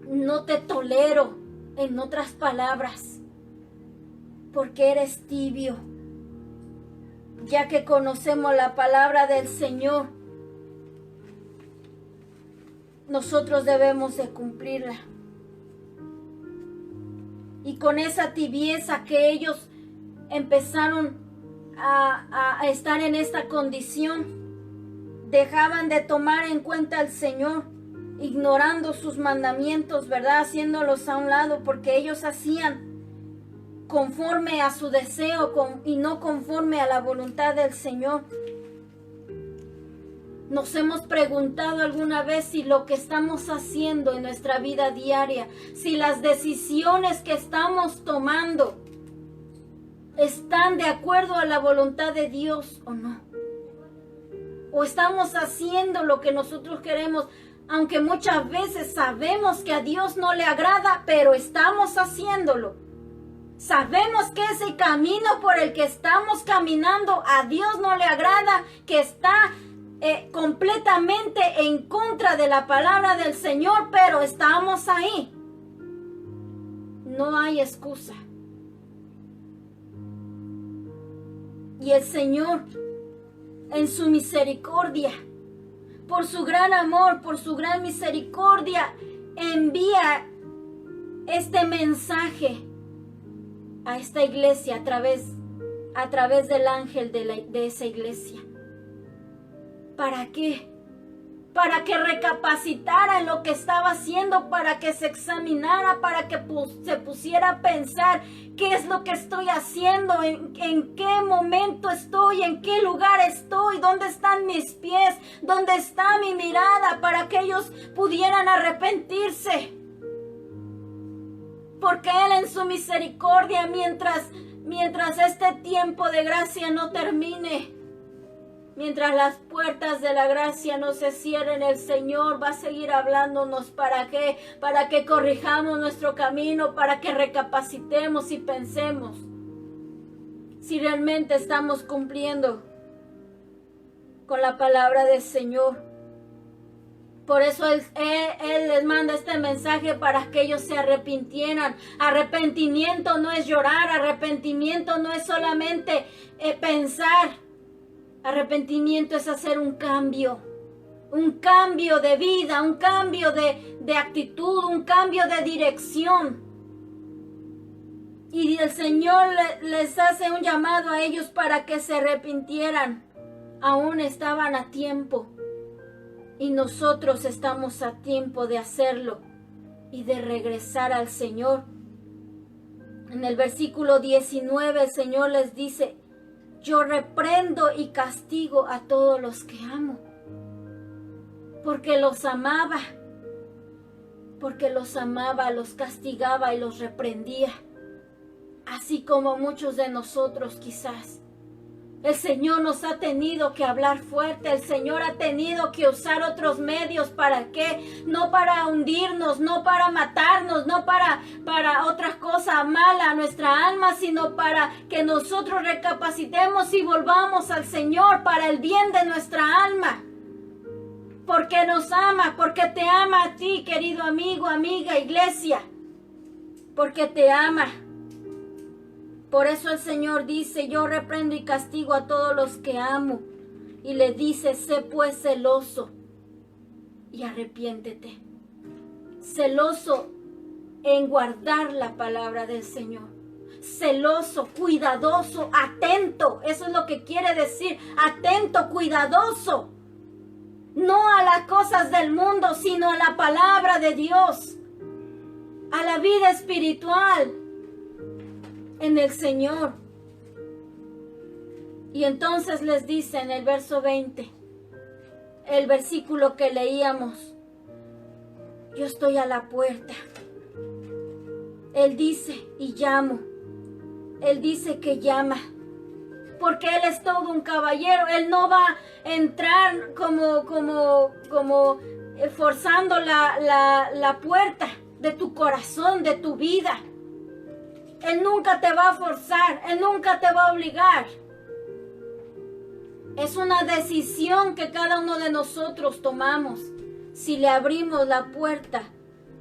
Speaker 1: No te tolero, en otras palabras, porque eres tibio. Ya que conocemos la palabra del Señor, nosotros debemos de cumplirla. Y con esa tibieza que ellos empezaron a estar en esta condición, dejaban de tomar en cuenta al Señor, ignorando sus mandamientos, ¿verdad? Haciéndolos a un lado, porque ellos hacían conforme a su deseo y no conforme a la voluntad del Señor. Nos hemos preguntado alguna vez si lo que estamos haciendo en nuestra vida diaria, si las decisiones que estamos tomando están de acuerdo a la voluntad de Dios o no. O estamos haciendo lo que nosotros queremos, aunque muchas veces sabemos que a Dios no le agrada, pero estamos haciéndolo. Sabemos que ese camino por el que estamos caminando a Dios no le agrada, que está completamente en contra de la palabra del Señor, pero estamos ahí. No hay excusa. Y el Señor, en su misericordia, por su gran amor, por su gran misericordia, envía este mensaje a esta iglesia a través del ángel de esa iglesia. ¿Para qué? Para que recapacitara en lo que estaba haciendo, para que se examinara, para que se pusiera a pensar qué es lo que estoy haciendo, en qué momento estoy, en qué lugar estoy, dónde están mis pies, dónde está mi mirada, para que ellos pudieran arrepentirse. Porque Él en su misericordia, mientras este tiempo de gracia no termine, mientras las puertas de la gracia no se cierren, el Señor va a seguir hablándonos. ¿Para qué? Para que corrijamos nuestro camino, para que recapacitemos y pensemos si realmente estamos cumpliendo con la palabra del Señor. Por eso Él les manda este mensaje para que ellos se arrepintieran. Arrepentimiento no es llorar, arrepentimiento no es solamente pensar. Arrepentimiento es hacer un cambio de vida, un cambio de actitud, un cambio de dirección. Y el Señor les hace un llamado a ellos para que se arrepintieran. Aún estaban a tiempo. Y nosotros estamos a tiempo de hacerlo y de regresar al Señor. En el versículo 19 el Señor les dice: yo reprendo y castigo a todos los que amo, porque los amaba, los castigaba y los reprendía, así como muchos de nosotros quizás. El Señor nos ha tenido que hablar fuerte, el Señor ha tenido que usar otros medios. ¿Para qué? No para hundirnos, no para matarnos, no para otra cosa mala a nuestra alma, sino para que nosotros recapacitemos y volvamos al Señor para el bien de nuestra alma. Porque nos ama, porque te ama a ti, querido amigo, amiga, iglesia. Porque te ama. Por eso el Señor dice: yo reprendo y castigo a todos los que amo. Y le dice: sé pues celoso y arrepiéntete. Celoso en guardar la palabra del Señor. Celoso, cuidadoso, atento. Eso es lo que quiere decir. Atento, cuidadoso. No a las cosas del mundo, sino a la palabra de Dios. A la vida espiritual en el Señor. Y entonces les dice en el verso 20, el versículo que leíamos: yo estoy a la puerta. Él dice: y llamo. Él dice que llama, porque Él es todo un caballero. Él no va a entrar como forzando la puerta de tu corazón, de tu vida. Él nunca te va a forzar, Él nunca te va a obligar. Es una decisión que cada uno de nosotros tomamos. Si le abrimos la puerta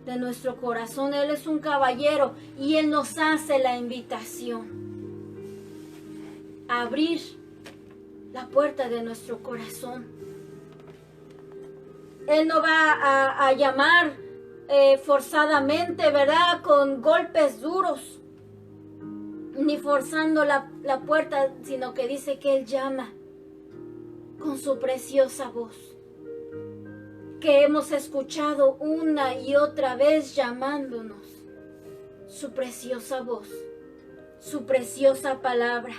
Speaker 1: de nuestro corazón, Él es un caballero y Él nos hace la invitación a abrir la puerta de nuestro corazón. Él no va a llamar forzadamente, ¿verdad? Con golpes duros, ni forzando la puerta, sino que dice que Él llama con su preciosa voz, que hemos escuchado una y otra vez llamándonos. Su preciosa voz, su preciosa palabra,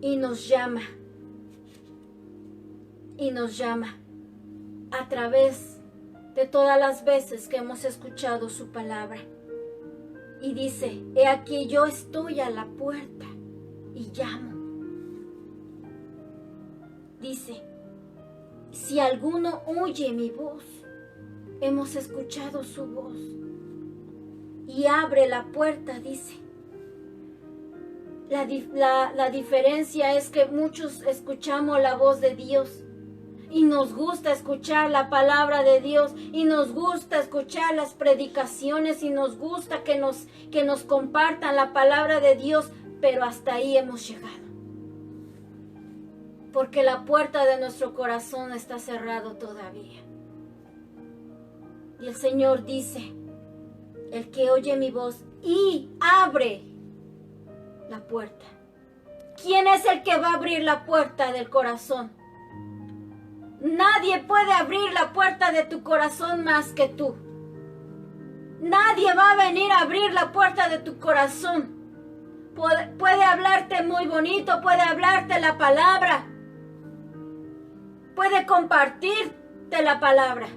Speaker 1: y nos llama y nos llama a través de todas las veces que hemos escuchado su palabra. Y dice, he aquí yo estoy a la puerta y llamo. Dice, si alguno oye mi voz, hemos escuchado su voz y abre la puerta, dice. La diferencia es que muchos escuchamos la voz de Dios y nos gusta escuchar la palabra de Dios y nos gusta escuchar las predicaciones y nos gusta que nos compartan la palabra de Dios, pero hasta ahí hemos llegado. Porque la puerta de nuestro corazón está cerrado todavía. Y el Señor dice, el que oye mi voz y abre la puerta. ¿Quién es el que va a abrir la puerta del corazón? Nadie puede abrir la puerta de tu corazón más que tú. Nadie va a venir a abrir la puerta de tu corazón. Puede hablarte muy bonito, puede hablarte la palabra, puede compartirte la palabra,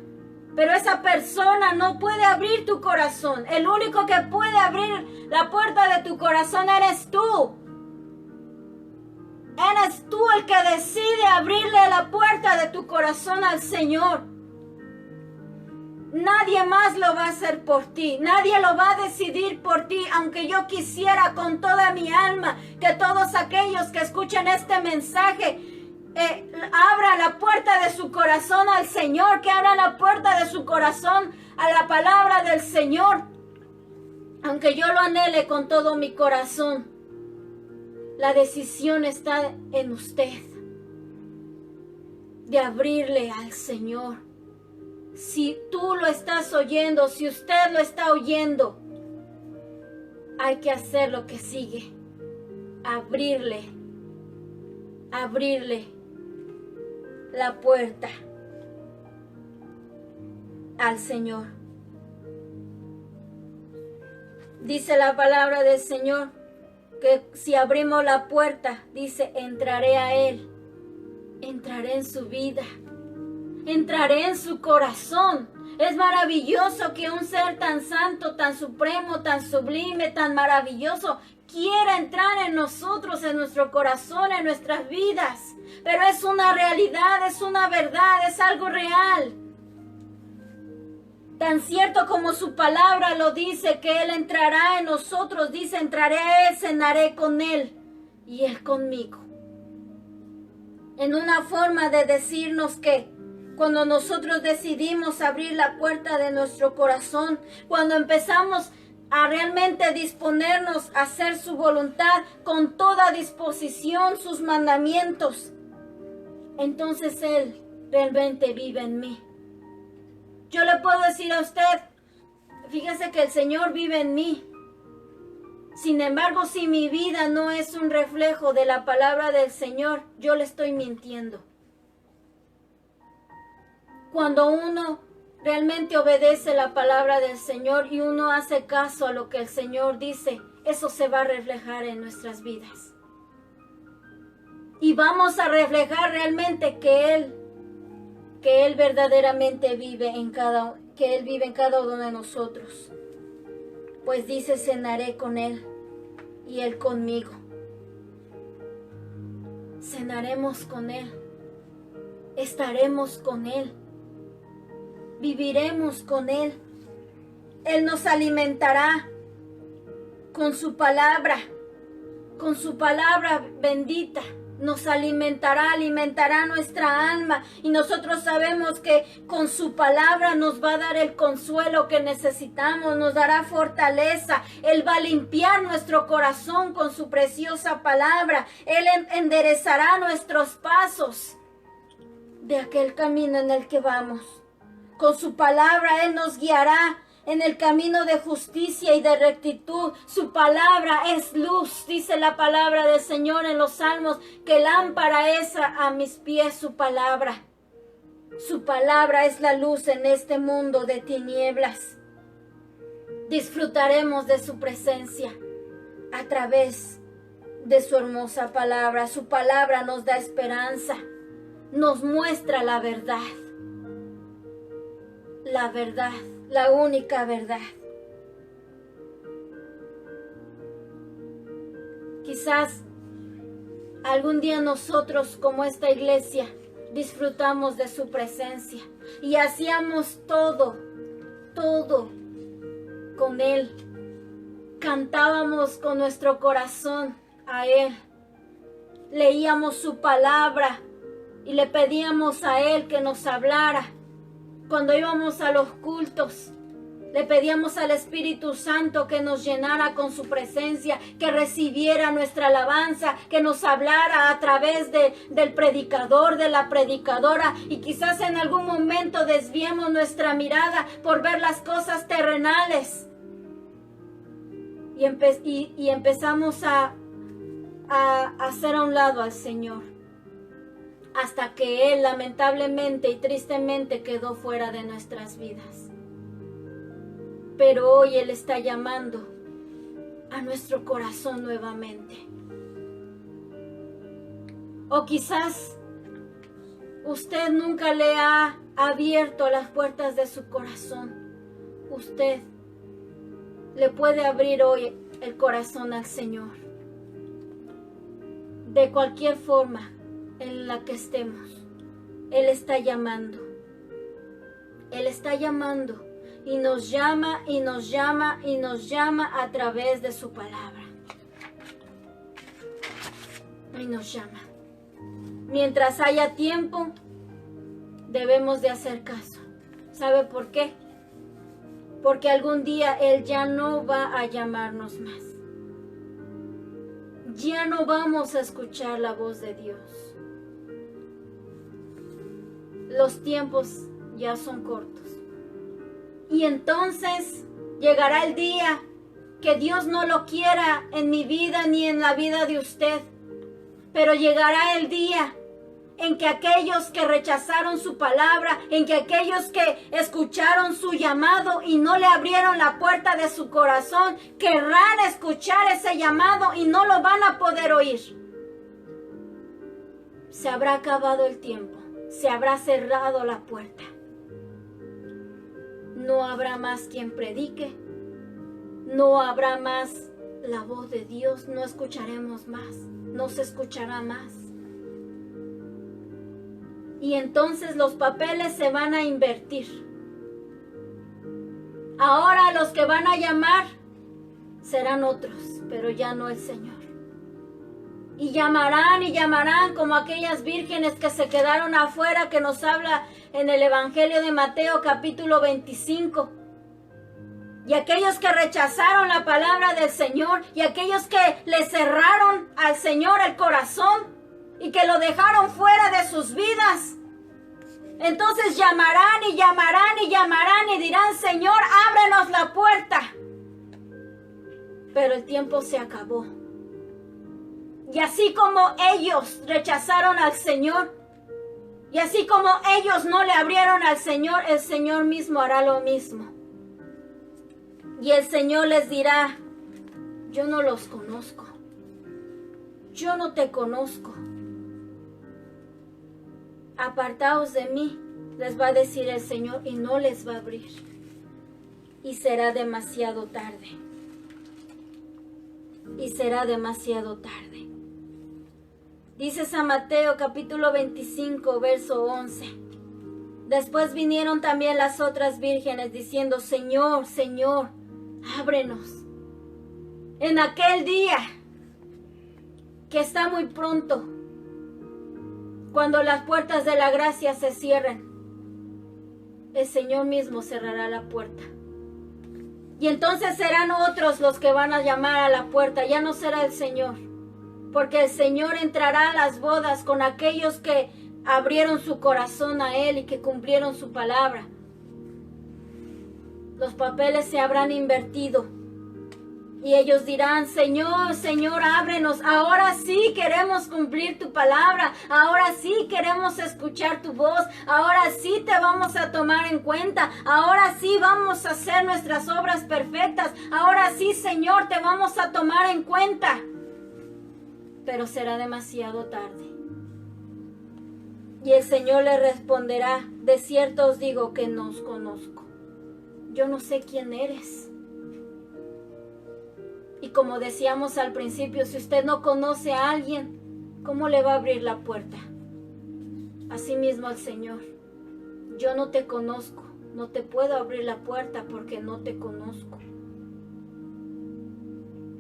Speaker 1: pero esa persona no puede abrir tu corazón. El único que puede abrir la puerta de tu corazón eres tú. Eres tú el que decide abrirle la puerta de tu corazón al Señor. Nadie más lo va a hacer por ti. Nadie lo va a decidir por ti. Aunque yo quisiera con toda mi alma que todos aquellos que escuchen este mensaje abran la puerta de su corazón al Señor, que abran la puerta de su corazón a la palabra del Señor. Aunque yo lo anhele con todo mi corazón, la decisión está en usted de abrirle al Señor. Si tú lo estás oyendo, si usted lo está oyendo, hay que hacer lo que sigue. Abrirle la puerta al Señor. Dice la palabra del Señor que si abrimos la puerta, dice, entraré a Él, entraré en su vida, entraré en su corazón. Es maravilloso que un ser tan santo, tan supremo, tan sublime, tan maravilloso quiera entrar en nosotros, en nuestro corazón, en nuestras vidas. Pero es una realidad, es una verdad, es algo real. Tan cierto como su palabra lo dice, que Él entrará en nosotros. Dice, entraré a Él, cenaré con Él y Él conmigo. En una forma de decirnos que cuando nosotros decidimos abrir la puerta de nuestro corazón, cuando empezamos a realmente disponernos a hacer su voluntad con toda disposición, sus mandamientos, entonces Él realmente vive en mí. Yo le puedo decir a usted, fíjese que el Señor vive en mí. Sin embargo, si mi vida no es un reflejo de la palabra del Señor, yo le estoy mintiendo. Cuando uno realmente obedece la palabra del Señor y uno hace caso a lo que el Señor dice, eso se va a reflejar en nuestras vidas. Y vamos a reflejar realmente que Él verdaderamente vive en cada uno de nosotros. Pues dice, cenaré con Él y Él conmigo. Cenaremos con Él, estaremos con Él, viviremos con Él. Él nos alimentará con su palabra bendita. Nos alimentará nuestra alma, y nosotros sabemos que con su palabra nos va a dar el consuelo que necesitamos, nos dará fortaleza. Él va a limpiar nuestro corazón con su preciosa palabra. Él enderezará nuestros pasos de aquel camino en el que vamos. Con su palabra Él nos guiará en el camino de justicia y de rectitud. Su palabra es luz, dice la palabra del Señor en los Salmos, que lámpara es a mis pies su palabra. Su palabra es la luz en este mundo de tinieblas. Disfrutaremos de su presencia a través de su hermosa palabra. Su palabra nos da esperanza, nos muestra la verdad, la única verdad. Quizás algún día nosotros, como esta iglesia, disfrutamos de su presencia y hacíamos todo con Él. Cantábamos con nuestro corazón a Él. Leíamos su palabra y le pedíamos a Él que nos hablara. Cuando íbamos a los cultos, le pedíamos al Espíritu Santo que nos llenara con su presencia, que recibiera nuestra alabanza, que nos hablara a través del predicador, de la predicadora. Y quizás en algún momento desviemos nuestra mirada por ver las cosas terrenales. Y empezamos a hacer a un lado al Señor, hasta que Él lamentablemente y tristemente quedó fuera de nuestras vidas. Pero hoy Él está llamando a nuestro corazón nuevamente. O quizás usted nunca le ha abierto las puertas de su corazón. Usted le puede abrir hoy el corazón al Señor. De cualquier forma en la que estemos, Él está llamando. Él está llamando. Y nos llama, y nos llama, y nos llama a través de su palabra. Y nos llama. Mientras haya tiempo, debemos de hacer caso. ¿Sabe por qué? Porque algún día Él ya no va a llamarnos más. Ya no vamos a escuchar la voz de Dios. Los tiempos ya son cortos. Y entonces llegará el día que Dios no lo quiera en mi vida ni en la vida de usted. Pero llegará el día en que aquellos que rechazaron su palabra, en que aquellos que escucharon su llamado y no le abrieron la puerta de su corazón, querrán escuchar ese llamado y no lo van a poder oír. Se habrá acabado el tiempo, se habrá cerrado la puerta. No habrá más quien predique, no habrá más la voz de Dios, no escucharemos más, no se escuchará más. Y entonces los papeles se van a invertir. Ahora los que van a llamar serán otros, pero ya no el Señor. Y llamarán como aquellas vírgenes que se quedaron afuera, que nos habla en el Evangelio de Mateo capítulo 25. Y aquellos que rechazaron la palabra del Señor, y aquellos que le cerraron al Señor el corazón y que lo dejaron fuera de sus vidas. Entonces llamarán y llamarán y llamarán y dirán: Señor, ábrenos la puerta. Pero el tiempo se acabó. Y así como ellos rechazaron al Señor, y así como ellos no le abrieron al Señor, el Señor mismo hará lo mismo. Y el Señor les dirá: yo no los conozco. Yo no te conozco. Apartaos de mí, les va a decir el Señor, y no les va a abrir. Y será demasiado tarde. Y será demasiado tarde. Dice San Mateo capítulo 25, verso 11. Después vinieron también las otras vírgenes diciendo: Señor, Señor, ábrenos. En aquel día, que está muy pronto, cuando las puertas de la gracia se cierren, el Señor mismo cerrará la puerta. Y entonces serán otros los que van a llamar a la puerta, ya no será el Señor. Porque el Señor entrará a las bodas con aquellos que abrieron su corazón a Él y que cumplieron su palabra. Los papeles se habrán invertido. Y ellos dirán: Señor, Señor, ábrenos. Ahora sí queremos cumplir tu palabra. Ahora sí queremos escuchar tu voz. Ahora sí te vamos a tomar en cuenta. Ahora sí vamos a hacer nuestras obras perfectas. Ahora sí, Señor, te vamos a tomar en cuenta. Pero será demasiado tarde. Y el Señor le responderá, de cierto os digo que no os conozco. Yo no sé quién eres. Y como decíamos al principio, si usted no conoce a alguien, ¿cómo le va a abrir la puerta? Asimismo al Señor, yo no te conozco, no te puedo abrir la puerta porque no te conozco.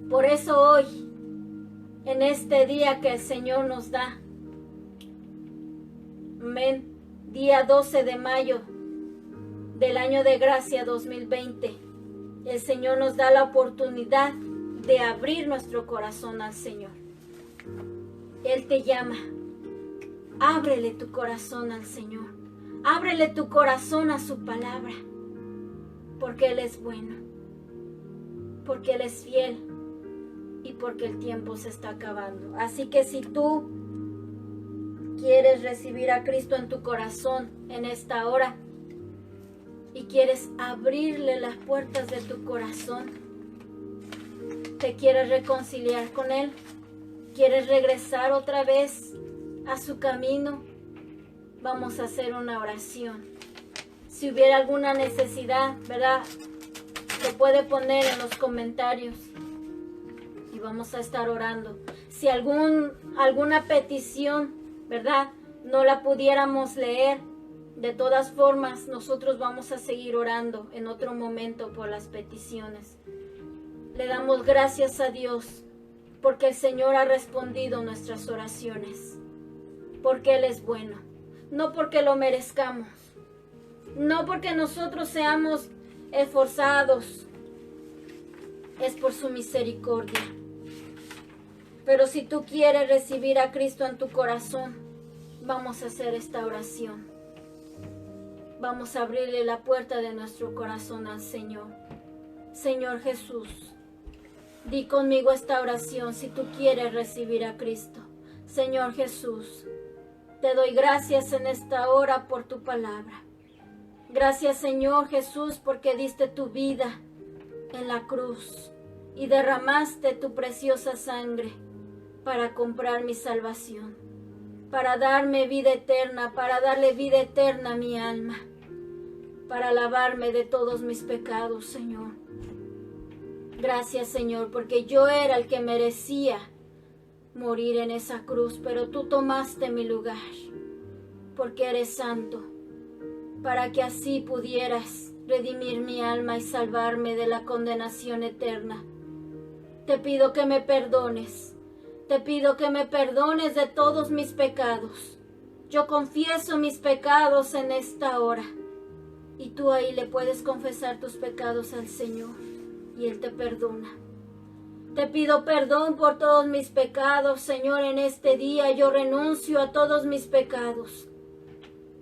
Speaker 1: Por eso hoy, en este día que el Señor nos da, amén, día 12 de mayo del año de gracia 2020, el Señor nos da la oportunidad de abrir nuestro corazón al Señor. Él te llama. Ábrele tu corazón al Señor. Ábrele tu corazón a su palabra. Porque Él es bueno. Porque Él es fiel. Y porque el tiempo se está acabando. Así que si tú quieres recibir a Cristo en tu corazón en esta hora y quieres abrirle las puertas de tu corazón, te quieres reconciliar con Él, quieres regresar otra vez a su camino, vamos a hacer una oración. Si hubiera alguna necesidad, ¿verdad? Lo puede poner en los comentarios y vamos a estar orando. Si alguna petición, ¿verdad?, no la pudiéramos leer, de todas formas nosotros vamos a seguir orando en otro momento por las peticiones. Le damos gracias a Dios porque el Señor ha respondido nuestras oraciones, porque Él es bueno, no porque lo merezcamos, no porque nosotros seamos esforzados, es por su misericordia. Pero si tú quieres recibir a Cristo en tu corazón, vamos a hacer esta oración. Vamos a abrirle la puerta de nuestro corazón al Señor. Señor Jesús, di conmigo esta oración si tú quieres recibir a Cristo. Señor Jesús, te doy gracias en esta hora por tu palabra. Gracias, Señor Jesús, porque diste tu vida en la cruz y derramaste tu preciosa sangre para comprar mi salvación, para darme vida eterna, para darle vida eterna a mi alma, para lavarme de todos mis pecados, Señor. Gracias, Señor, porque yo era el que merecía morir en esa cruz, pero tú tomaste mi lugar, porque eres santo, para que así pudieras redimir mi alma y salvarme de la condenación eterna. Te pido que me perdones. Te pido que me perdones de todos mis pecados. Yo confieso mis pecados en esta hora. Y tú ahí le puedes confesar tus pecados al Señor y Él te perdona. Te pido perdón por todos mis pecados, Señor, en este día. Yo renuncio a todos mis pecados.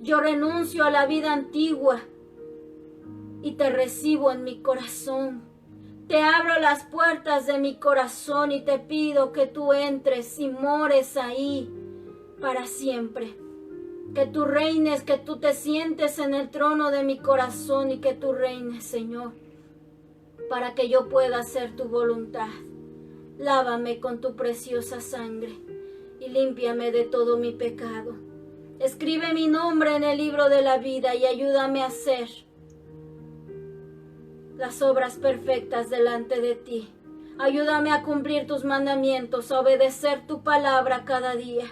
Speaker 1: Yo renuncio a la vida antigua y te recibo en mi corazón. Te abro las puertas de mi corazón y te pido que tú entres y mores ahí para siempre. Que tú reines, que tú te sientes en el trono de mi corazón y que tú reines, Señor, para que yo pueda hacer tu voluntad. Lávame con tu preciosa sangre y límpiame de todo mi pecado. Escribe mi nombre en el libro de la vida y ayúdame a hacer las obras perfectas delante de ti. Ayúdame a cumplir tus mandamientos, a obedecer tu palabra cada día,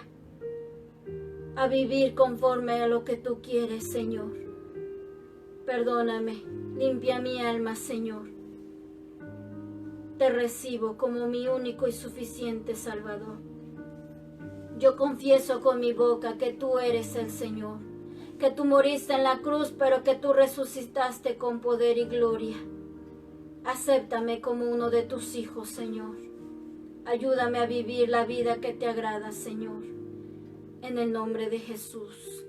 Speaker 1: a vivir conforme a lo que tú quieres, Señor. Perdóname, limpia mi alma, Señor. Te recibo como mi único y suficiente Salvador. Yo confieso con mi boca que tú eres el Señor, que tú moriste en la cruz, pero que tú resucitaste con poder y gloria. Acéptame como uno de tus hijos, Señor. Ayúdame a vivir la vida que te agrada, Señor. En el nombre de Jesús.